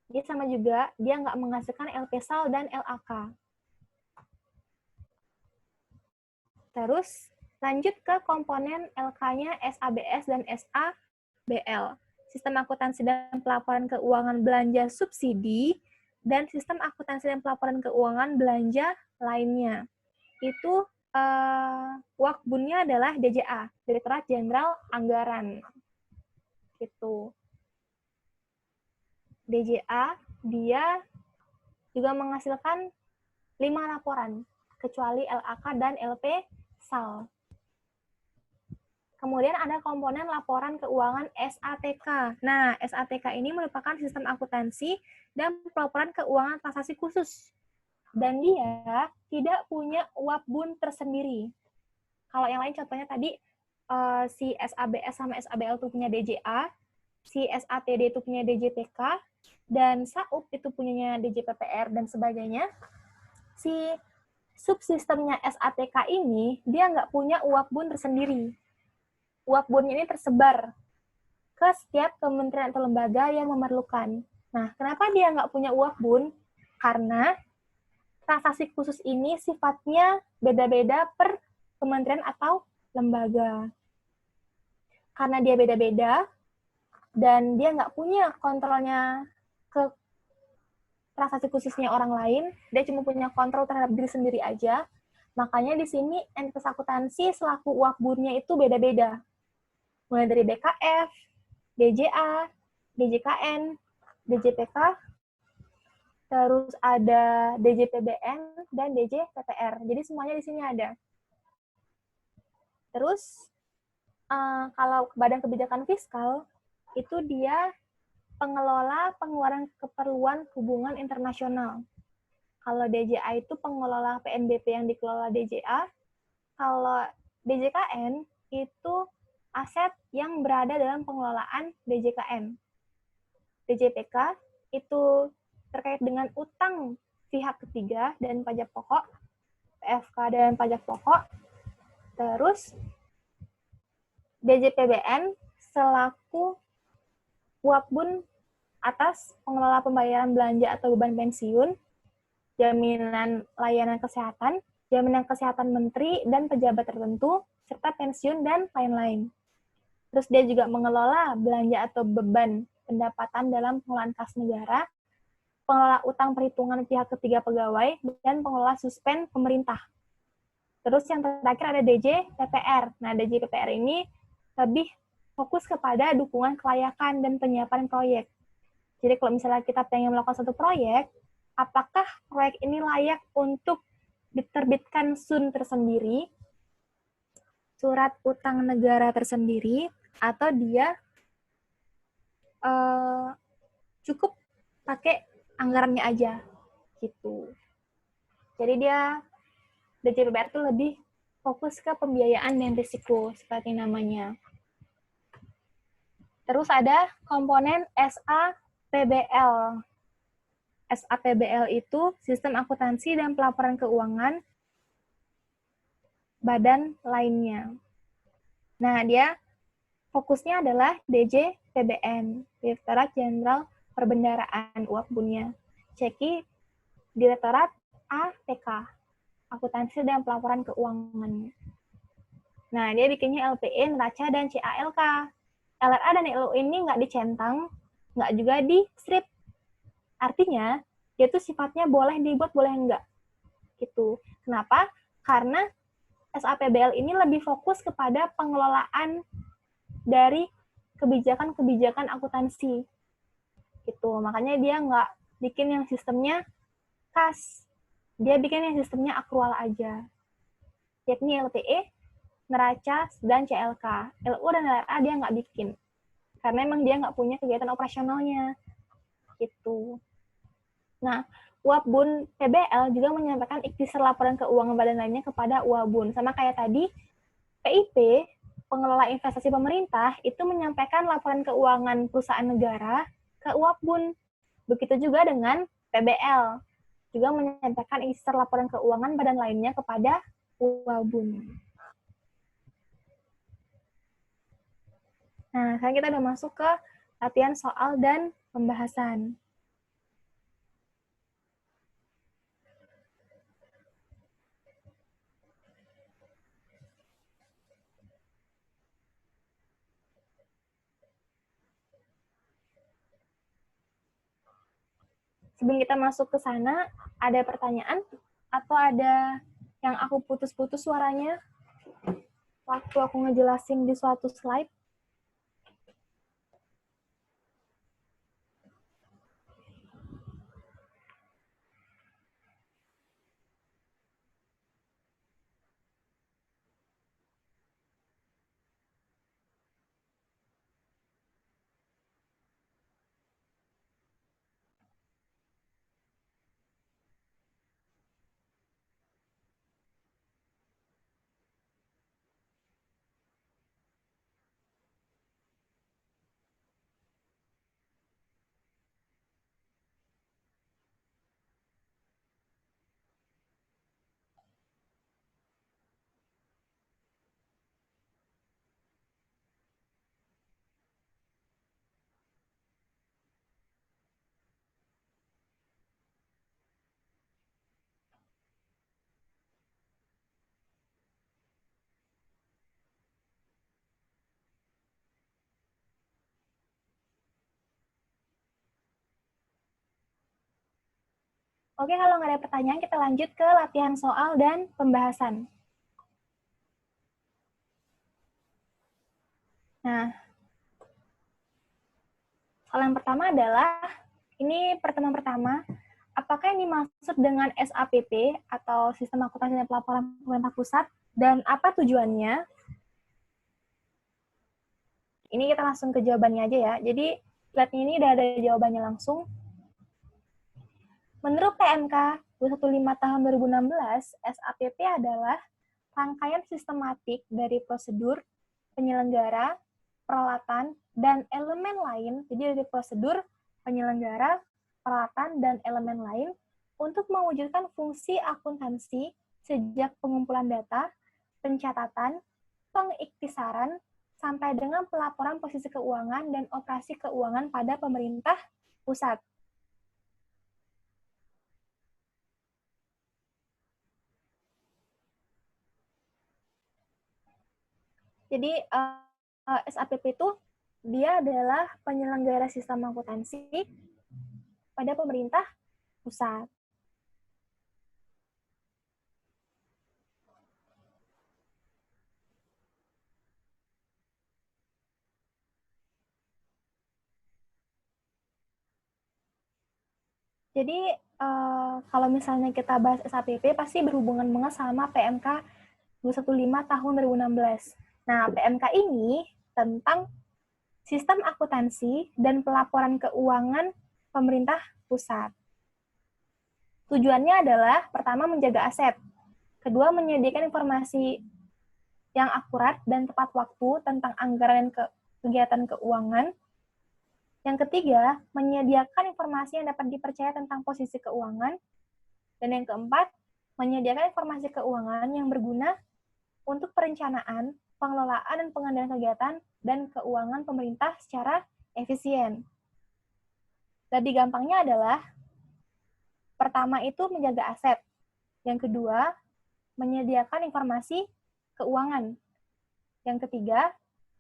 Speaker 1: Dia sama juga, dia nggak menghasilkan LPSAL dan LAK. Terus lanjut ke komponen LK-nya SABS dan SABL. Sistem akuntansi dan pelaporan keuangan belanja subsidi dan sistem akuntansi dan pelaporan keuangan belanja lainnya. Itu Wakbunnya adalah DJA, Direktorat Jenderal Anggaran. Gitu. DJA, dia juga menghasilkan 5 laporan, kecuali LAK dan LPSAL. Kemudian ada komponen laporan keuangan SATK. Nah, SATK ini merupakan sistem akuntansi dan pelaporan keuangan transaksi khusus. Dan dia tidak punya Wakbun tersendiri. Kalau yang lain contohnya tadi, si SABS sama SABL itu punya DJA, si SATD itu punya DJPK, dan SAUP itu punyanya DJPPR, dan sebagainya. Si subsistemnya SATK ini, dia nggak punya Wakbun tersendiri. Wakbunnya ini tersebar ke setiap kementerian atau lembaga yang memerlukan. Nah, kenapa dia nggak punya Wakbun? Karena transaksi khusus ini sifatnya beda-beda per kementerian atau lembaga. Karena dia beda-beda, dan dia nggak punya kontrolnya ke transaksi khususnya orang lain, dia cuma punya kontrol terhadap diri sendiri aja, makanya di sini entitas akuntansi selaku Wakbunnya itu beda-beda. Mulai dari BKF, DJA, DJKN, DJPK, terus ada DJPBN, dan DJPPR. Jadi semuanya di sini ada. Terus, kalau Badan Kebijakan Fiskal, itu dia pengelola pengeluaran keperluan hubungan internasional. Kalau DJA itu pengelola PNBP yang dikelola DJA. Kalau DJKN itu aset yang berada dalam pengelolaan DJKN. DJPK itu terkait dengan utang pihak ketiga dan pajak pokok, PFK dan pajak pokok. Terus DJPBN selaku Wakbun atas pengelola pembayaran belanja atau beban pensiun, jaminan layanan kesehatan, jaminan kesehatan menteri dan pejabat tertentu, serta pensiun dan lain-lain. Terus dia juga mengelola belanja atau beban pendapatan dalam pengelolaan kas negara, pengelola utang perhitungan pihak ketiga pegawai, dan pengelola suspen pemerintah. Terus yang terakhir ada DJPPR. Nah, DJPPR ini lebih fokus kepada dukungan kelayakan dan penyiapan proyek. Jadi kalau misalnya kita pengen melakukan satu proyek, apakah proyek ini layak untuk diterbitkan SUN tersendiri, surat utang negara tersendiri, atau dia cukup pakai anggarannya aja, gitu. Jadi dia DJPPR itu lebih fokus ke pembiayaan dan risiko, seperti namanya. Terus ada komponen SAPBL. SAPBL itu sistem akuntansi dan pelaporan keuangan badan lainnya. Nah, dia fokusnya adalah DJPBN, Direktorat Jenderal Perbendaharaan Wakbunnya. Ceki Direktorat APK, Akuntansi dan Pelaporan Keuangan. Nah, dia bikinnya LPE, neraca, dan CALK. LRA dan LO ini nggak dicentang, nggak juga di strip. Artinya, dia tuh sifatnya boleh dibuat, boleh enggak. Gitu. Kenapa? Karena SAPBL ini lebih fokus kepada pengelolaan dari kebijakan-kebijakan akuntansi. Gitu. Makanya dia nggak bikin yang sistemnya kas. Dia bikin yang sistemnya akrual aja. Yakni LTE, neraca, dan CLK. LU dan LRA dia nggak bikin. Karena emang dia nggak punya kegiatan operasionalnya. Gitu. Nah, Wakbun PBL juga menyampaikan ikhtisar laporan keuangan badan lainnya kepada Wakbun. Sama kayak tadi, PIP, pengelola investasi pemerintah, itu menyampaikan laporan keuangan perusahaan negara ke Wakbun. Begitu juga dengan PBL, juga menyampaikan ikhtisar laporan keuangan badan lainnya kepada Wakbun. Nah, sekarang kita udah masuk ke latihan soal dan pembahasan. Sebelum kita masuk ke sana, ada pertanyaan atau ada yang aku putus-putus suaranya waktu aku ngejelasin di suatu slide? Oke, kalau nggak ada pertanyaan, kita lanjut ke latihan soal dan pembahasan. Nah, soal yang pertama adalah, ini pertemuan pertama, apakah yang dimaksud dengan SAPP atau Sistem Akuntansi dan Pelaporan Pemerintah Pusat, dan apa tujuannya? Ini kita langsung ke jawabannya aja ya. Jadi, slide ini udah ada jawabannya langsung. Menurut PMK 215 tahun 2016, SAPP adalah rangkaian sistematik dari prosedur, penyelenggara, peralatan, dan elemen lain, jadi dari prosedur, penyelenggara, peralatan, dan elemen lain untuk mewujudkan fungsi akuntansi sejak pengumpulan data, pencatatan, pengiktisaran, sampai dengan pelaporan posisi keuangan dan operasi keuangan pada pemerintah pusat. Jadi SAPP itu dia adalah penyelenggara sistem akuntansi pada pemerintah pusat. Jadi kalau misalnya kita bahas SAPP pasti berhubungan banget sama PMK 215 tahun 2016. Nah, PMK ini tentang sistem akuntansi dan pelaporan keuangan pemerintah pusat. Tujuannya adalah pertama menjaga aset, kedua menyediakan informasi yang akurat dan tepat waktu tentang anggaran dan kegiatan keuangan. Yang ketiga, menyediakan informasi yang dapat dipercaya tentang posisi keuangan. Dan yang keempat, menyediakan informasi keuangan yang berguna untuk perencanaan, pengelolaan, dan pengendalian kegiatan dan keuangan pemerintah secara efisien. Lebih gampangnya adalah, pertama itu menjaga aset. Yang kedua, menyediakan informasi keuangan. Yang ketiga,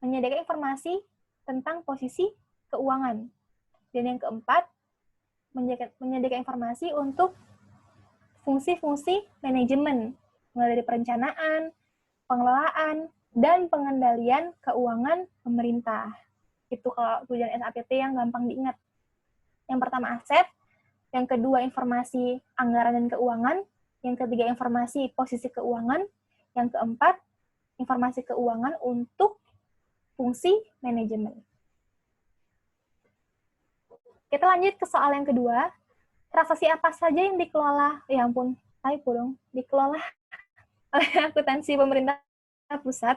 Speaker 1: menyediakan informasi tentang posisi keuangan. Dan yang keempat, menyediakan informasi untuk fungsi-fungsi manajemen, mulai dari perencanaan, pengelolaan, dan pengendalian keuangan pemerintah. Itu kalau tujuan SAPP yang gampang diingat. Yang pertama aset, yang kedua informasi anggaran dan keuangan, yang ketiga informasi posisi keuangan, yang keempat informasi keuangan untuk fungsi manajemen. Kita lanjut ke soal yang kedua. Transaksi apa saja yang dikelola, ya ampun, typo dong, dikelola oleh akuntansi pemerintah pusat.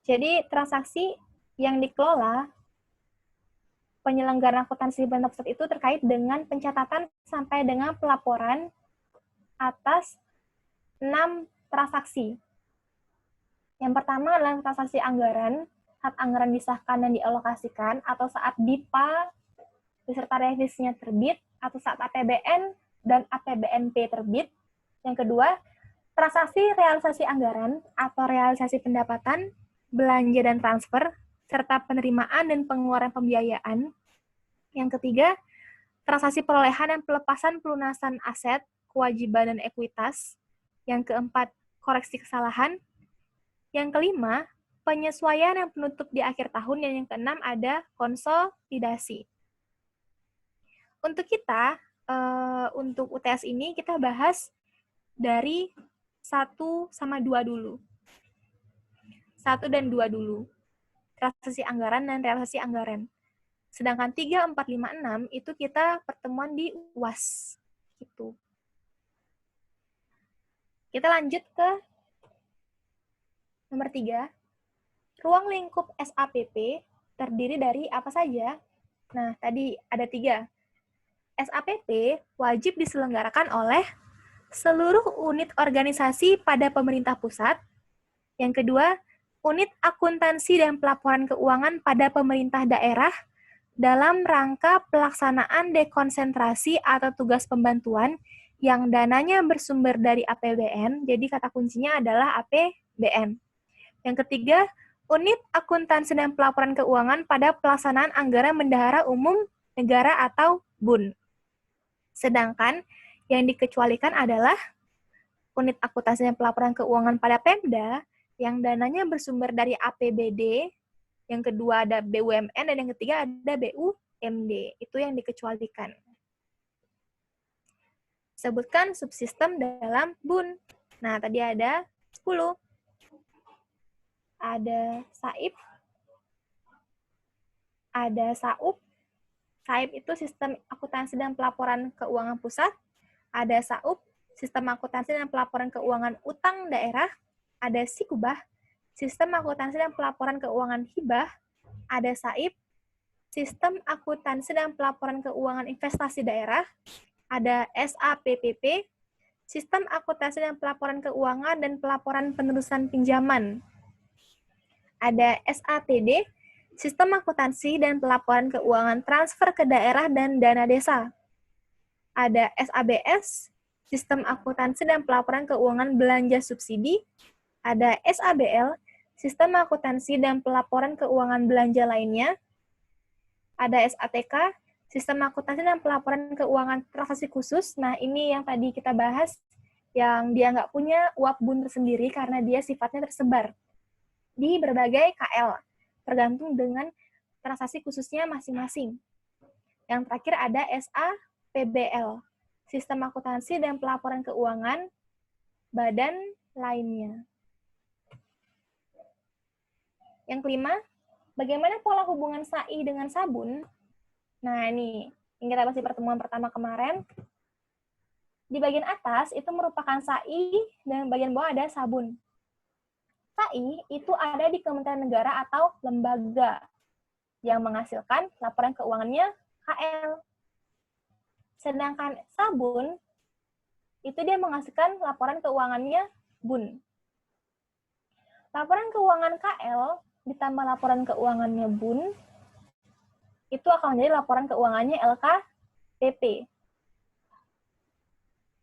Speaker 1: Jadi transaksi yang dikelola penyelenggaraan akuntansi pemerintah pusat itu terkait dengan pencatatan sampai dengan pelaporan atas 6 transaksi. Yang pertama adalah transaksi anggaran saat anggaran disahkan dan dialokasikan, atau saat DIPA beserta revisinya terbit, atau saat APBN dan APBNP terbit. Yang kedua, transaksi realisasi anggaran atau realisasi pendapatan, belanja dan transfer, serta penerimaan dan pengeluaran pembiayaan. Yang ketiga, transaksi perolehan dan pelepasan pelunasan aset, kewajiban dan ekuitas. Yang keempat, koreksi kesalahan. Yang kelima, penyesuaian yang penutup di akhir tahun. Dan yang keenam ada konsolidasi. Untuk kita, untuk UTS ini kita bahas dari 1 sama 2 dulu. 1 dan 2 dulu. Realisasi anggaran dan realisasi anggaran. Sedangkan 3, 4, 5, 6 itu kita pertemuan di UAS. Gitu. Kita lanjut ke nomor 3. Ruang lingkup SAPP terdiri dari apa saja? Nah, tadi ada 3. SAPP wajib diselenggarakan oleh seluruh unit organisasi pada pemerintah pusat. Yang kedua, unit akuntansi dan pelaporan keuangan pada pemerintah daerah dalam rangka pelaksanaan dekonsentrasi atau tugas pembantuan yang dananya bersumber dari APBN, jadi kata kuncinya adalah APBN. Yang ketiga, unit akuntansi dan pelaporan keuangan pada pelaksanaan anggaran bendahara umum negara atau BUN. Sedangkan yang dikecualikan adalah unit akuntansi dan pelaporan keuangan pada Pemda yang dananya bersumber dari APBD, yang kedua ada BUMN, dan yang ketiga ada BUMD. Itu yang dikecualikan. Sebutkan subsistem dalam BUN. Nah, tadi ada 10. Ada SAIP, ada SAUP. SAIP itu sistem akuntansi dan pelaporan keuangan pusat. Ada SAUP, sistem akuntansi dan pelaporan keuangan utang daerah. Ada SIKUBAH, sistem akuntansi dan pelaporan keuangan hibah. Ada SAIP, sistem akuntansi dan pelaporan keuangan investasi daerah. Ada SAPPP, sistem akuntansi dan pelaporan keuangan dan pelaporan penerusan pinjaman. Ada SATD, sistem akuntansi dan pelaporan keuangan transfer ke daerah dan dana desa. Ada SABS, sistem akuntansi dan pelaporan keuangan belanja subsidi. Ada SABL, sistem akuntansi dan pelaporan keuangan belanja lainnya. Ada SATK, sistem akuntansi dan pelaporan keuangan transaksi khusus. Nah, ini yang tadi kita bahas, yang dia nggak punya uap BUN tersendiri karena dia sifatnya tersebar di berbagai KL, tergantung dengan transaksi khususnya masing-masing. Yang terakhir ada SAPBL, sistem akuntansi dan pelaporan keuangan badan lainnya. Yang kelima, bagaimana pola hubungan SAI dengan sabun? Nah, ini yang kita bahas di pertemuan pertama kemarin. Di bagian atas itu merupakan SAI dan bagian bawah ada sabun. SAI itu ada di Kementerian Negara atau lembaga yang menghasilkan laporan keuangannya KL. Sedangkan sabun itu dia menghasilkan laporan keuangannya BUN. Laporan keuangan KL ditambah laporan keuangannya BUN itu akan menjadi laporan keuangannya LKPP.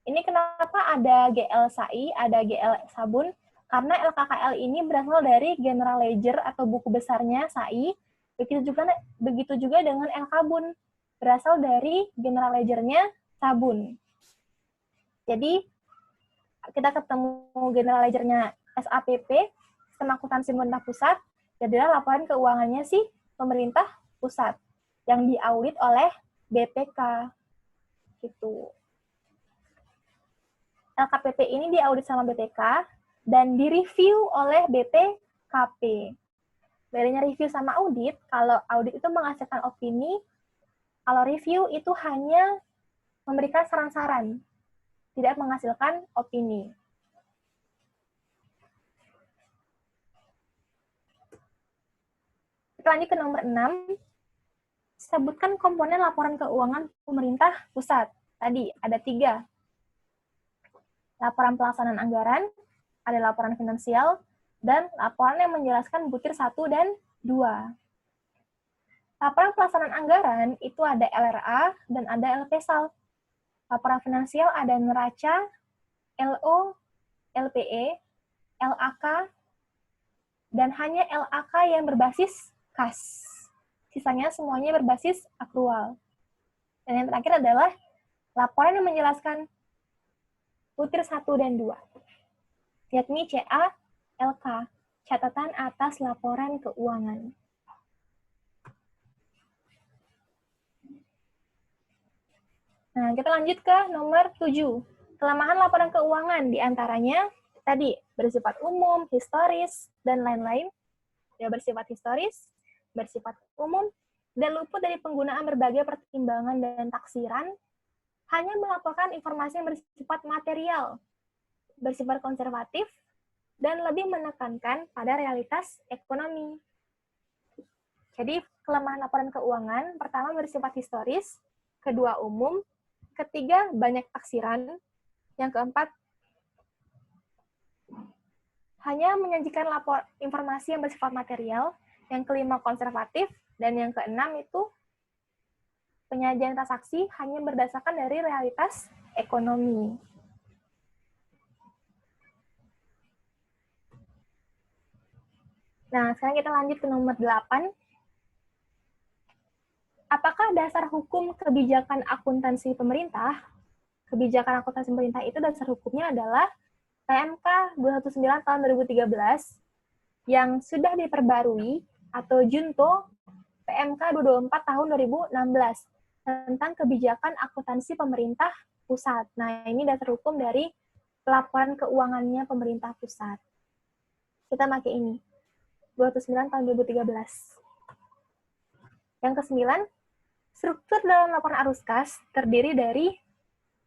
Speaker 1: Ini kenapa ada GL SAI, ada GL sabun? Karena LKKL ini berasal dari General Ledger atau buku besarnya SAI, begitu juga dengan LKBUN, berasal dari General Ledger-nya sabun. Jadi, kita ketemu General Ledger-nya SAPP, Sistem Akuntansi Pemerintah Pusat, jadilah laporan keuangannya si pemerintah pusat, yang diaudit oleh BPK. Gitu. LKPP ini diaudit sama BPK, dan direview oleh BPKP. Bedanya review sama audit, kalau audit itu menghasilkan opini, kalau review itu hanya memberikan saran-saran, tidak menghasilkan opini. Kita lanjut ke nomor 6, sebutkan komponen laporan keuangan pemerintah pusat. Tadi ada 3. Laporan pelaksanaan anggaran, ada laporan finansial, dan laporan yang menjelaskan butir 1 dan 2. Laporan pelaksanaan anggaran itu ada LRA dan ada LPSAL. Laporan finansial ada neraca, LO, LPE, LAK, dan hanya LAK yang berbasis kas. Sisanya semuanya berbasis akrual. Dan yang terakhir adalah laporan yang menjelaskan butir 1 dan 2, yakni CA, LK, catatan atas laporan keuangan. Nah, kita lanjut ke nomor 7. Kelemahan laporan keuangan diantaranya tadi bersifat umum, historis, dan lain-lain. Ya, bersifat historis, bersifat umum, dan luput dari penggunaan berbagai pertimbangan dan taksiran, hanya melaporkan informasi yang bersifat material, bersifat konservatif, dan lebih menekankan pada realitas ekonomi. Jadi, kelemahan laporan keuangan, pertama bersifat historis, kedua umum, ketiga banyak taksiran, yang keempat hanya menyajikan informasi yang bersifat material, yang kelima konservatif, dan yang keenam itu penyajian transaksi hanya berdasarkan dari realitas ekonomi. Nah, sekarang kita lanjut ke nomor 8. Apakah dasar hukum kebijakan akuntansi pemerintah? Kebijakan akuntansi pemerintah itu dasar hukumnya adalah PMK 219 tahun 2013 yang sudah diperbarui atau Junto PMK 224 tahun 2016 tentang kebijakan akuntansi pemerintah pusat. Nah, ini dasar hukum dari pelaporan keuangannya pemerintah pusat. Kita pakai ini. 209 tahun 2013. Yang ke-9, struktur dalam laporan arus kas terdiri dari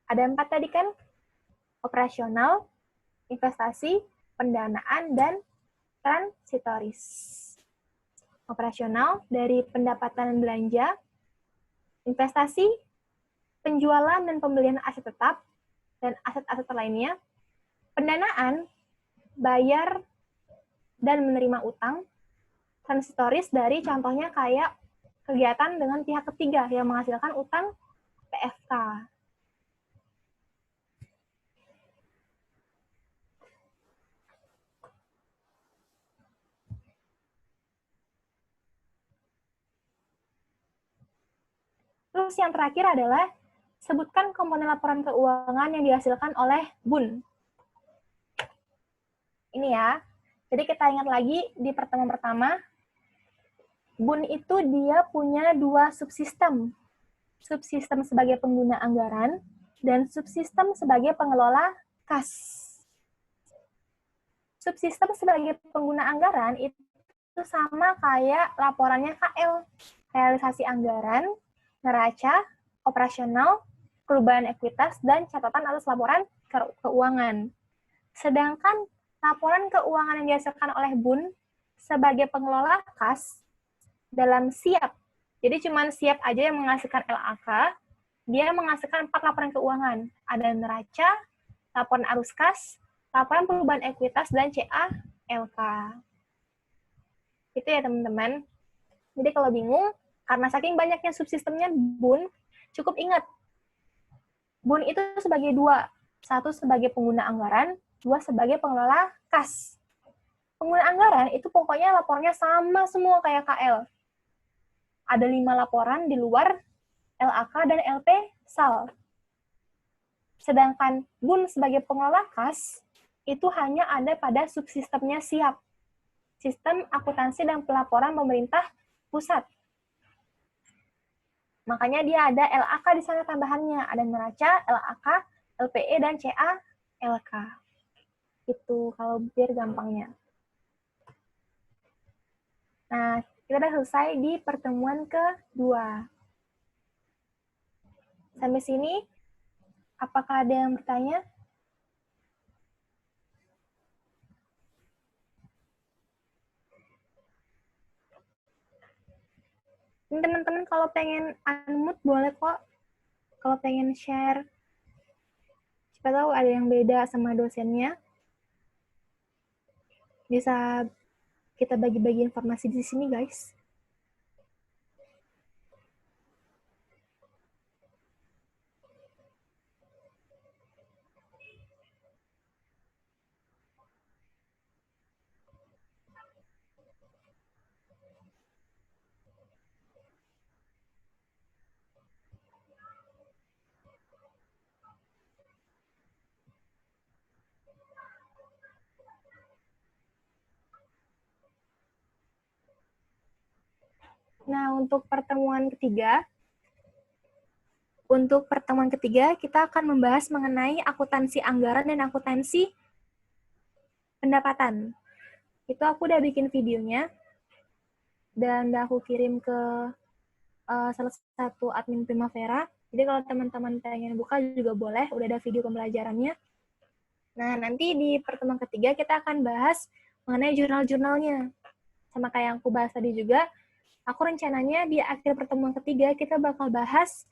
Speaker 1: ada 4 tadi kan, operasional, investasi, pendanaan, dan transitoris. Operasional dari pendapatan belanja, investasi, penjualan dan pembelian aset tetap, dan aset-aset lainnya, pendanaan, bayar dan menerima utang, transitoris dari contohnya kayak kegiatan dengan pihak ketiga yang menghasilkan utang PFK. Terus yang terakhir adalah sebutkan komponen laporan keuangan yang dihasilkan oleh BUN. Ini ya. Jadi kita ingat lagi di pertemuan pertama, BUN itu dia punya 2 subsistem. Subsistem sebagai pengguna anggaran dan subsistem sebagai pengelola kas. Subsistem sebagai pengguna anggaran itu sama kayak laporannya KL, realisasi anggaran, neraca, operasional, perubahan ekuitas, dan catatan atas laporan keuangan. Sedangkan laporan keuangan yang dihasilkan oleh BUN sebagai pengelola kas dalam siap. Jadi cuma siap aja yang menghasilkan LAK, dia menghasilkan 4 laporan keuangan. Ada neraca, laporan arus kas, laporan perubahan ekuitas, dan CA LK. Itu ya teman-teman. Jadi kalau bingung, karena saking banyaknya subsistemnya BUN, cukup ingat, BUN itu sebagai 2. 1 sebagai pengguna anggaran, 2 sebagai pengelola kas. Pengguna anggaran itu pokoknya lapornya sama semua kayak KL. Ada 5 laporan di luar LAK dan LP-SAL. Sedangkan BUN sebagai pengelola kas, itu hanya ada pada subsistemnya siap. Sistem akuntansi dan pelaporan pemerintah pusat. Makanya dia ada LAK di sana tambahannya. Ada neraca, LAK, LPE, dan CA, LK. Itu kalau biar gampangnya. Nah, kita udah selesai di pertemuan kedua. Sampai sini, apakah ada yang bertanya? Teman-teman kalau pengen unmute boleh kok. Kalau pengen share, siapa tahu ada yang beda sama dosennya. Bisa kita bagi-bagi informasi di sini, guys. Nah, untuk pertemuan ketiga, kita akan membahas mengenai akuntansi anggaran dan akuntansi pendapatan. Itu aku udah bikin videonya, dan udah aku kirim ke salah satu admin Primavera. Jadi kalau teman-teman pengen buka juga boleh, udah ada video pembelajarannya. Nah, nanti di pertemuan ketiga kita akan bahas mengenai jurnal-jurnalnya. Sama kayak yang aku bahas tadi juga, aku rencananya di akhir pertemuan ketiga kita bakal bahas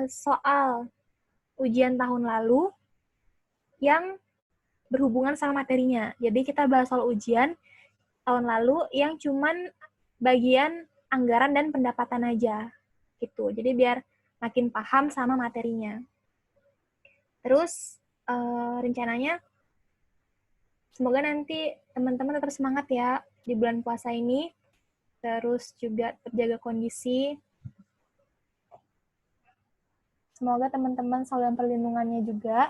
Speaker 1: soal ujian tahun lalu yang berhubungan sama materinya. Jadi kita bahas soal ujian tahun lalu yang cuman bagian anggaran dan pendapatan aja. Gitu. Jadi biar makin paham sama materinya. Terus rencananya semoga nanti teman-teman tetap semangat ya di bulan puasa ini. Terus juga terjaga kondisi. Semoga teman-teman selalu dalam perlindungannya juga.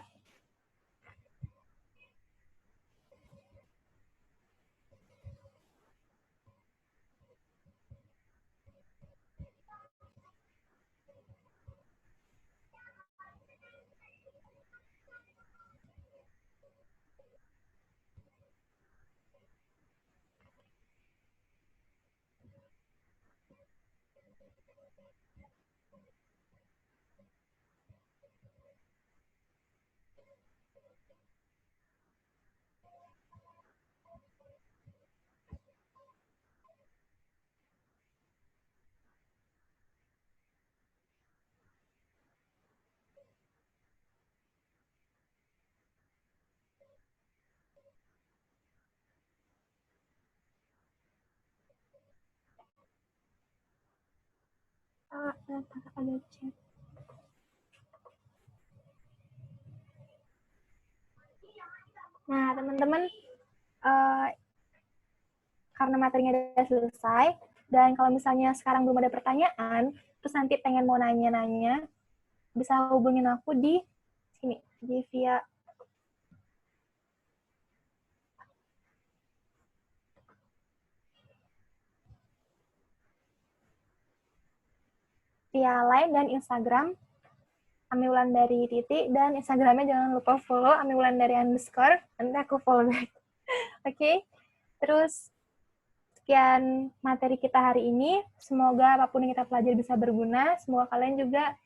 Speaker 1: Ada chat. Nah, teman-teman, karena materinya sudah selesai, dan kalau misalnya sekarang belum ada pertanyaan, terus nanti pengen mau nanya-nanya, bisa hubungin aku di sini, di via Line dan Instagram, Ami Wulandari titik, dan Instagramnya jangan lupa follow Ami Wulandari _ nanti aku follow back. Oke? Terus sekian materi kita hari ini. Semoga apapun yang kita pelajari bisa berguna. Semoga kalian juga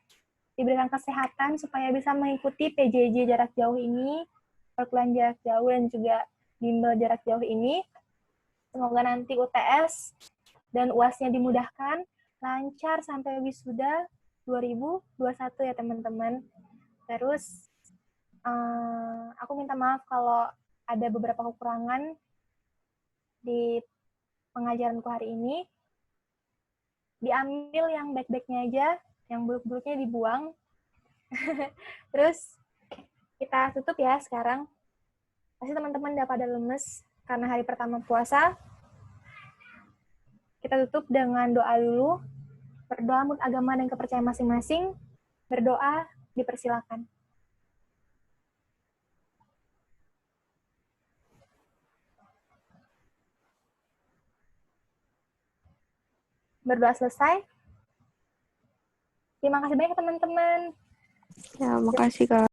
Speaker 1: diberikan kesehatan supaya bisa mengikuti PJJ jarak jauh ini, perkuliahan jarak jauh, dan juga bimbel jarak jauh ini. Semoga nanti UTS dan UAS-nya dimudahkan, lancar sampai wisuda 2021 ya teman-teman. Terus aku minta maaf kalau ada beberapa kekurangan di pengajaranku hari ini. Diambil yang baik-baiknya aja, yang buruk-buruknya dibuang. Terus kita tutup ya sekarang. Pasti teman-teman udah pada lemes karena hari pertama puasa. Kita tutup dengan doa dulu. Berdoa menurut agama dan kepercayaan masing-masing. Berdoa dipersilakan. Berdoa selesai. Terima kasih banyak teman-teman.
Speaker 2: Ya, makasih Kak.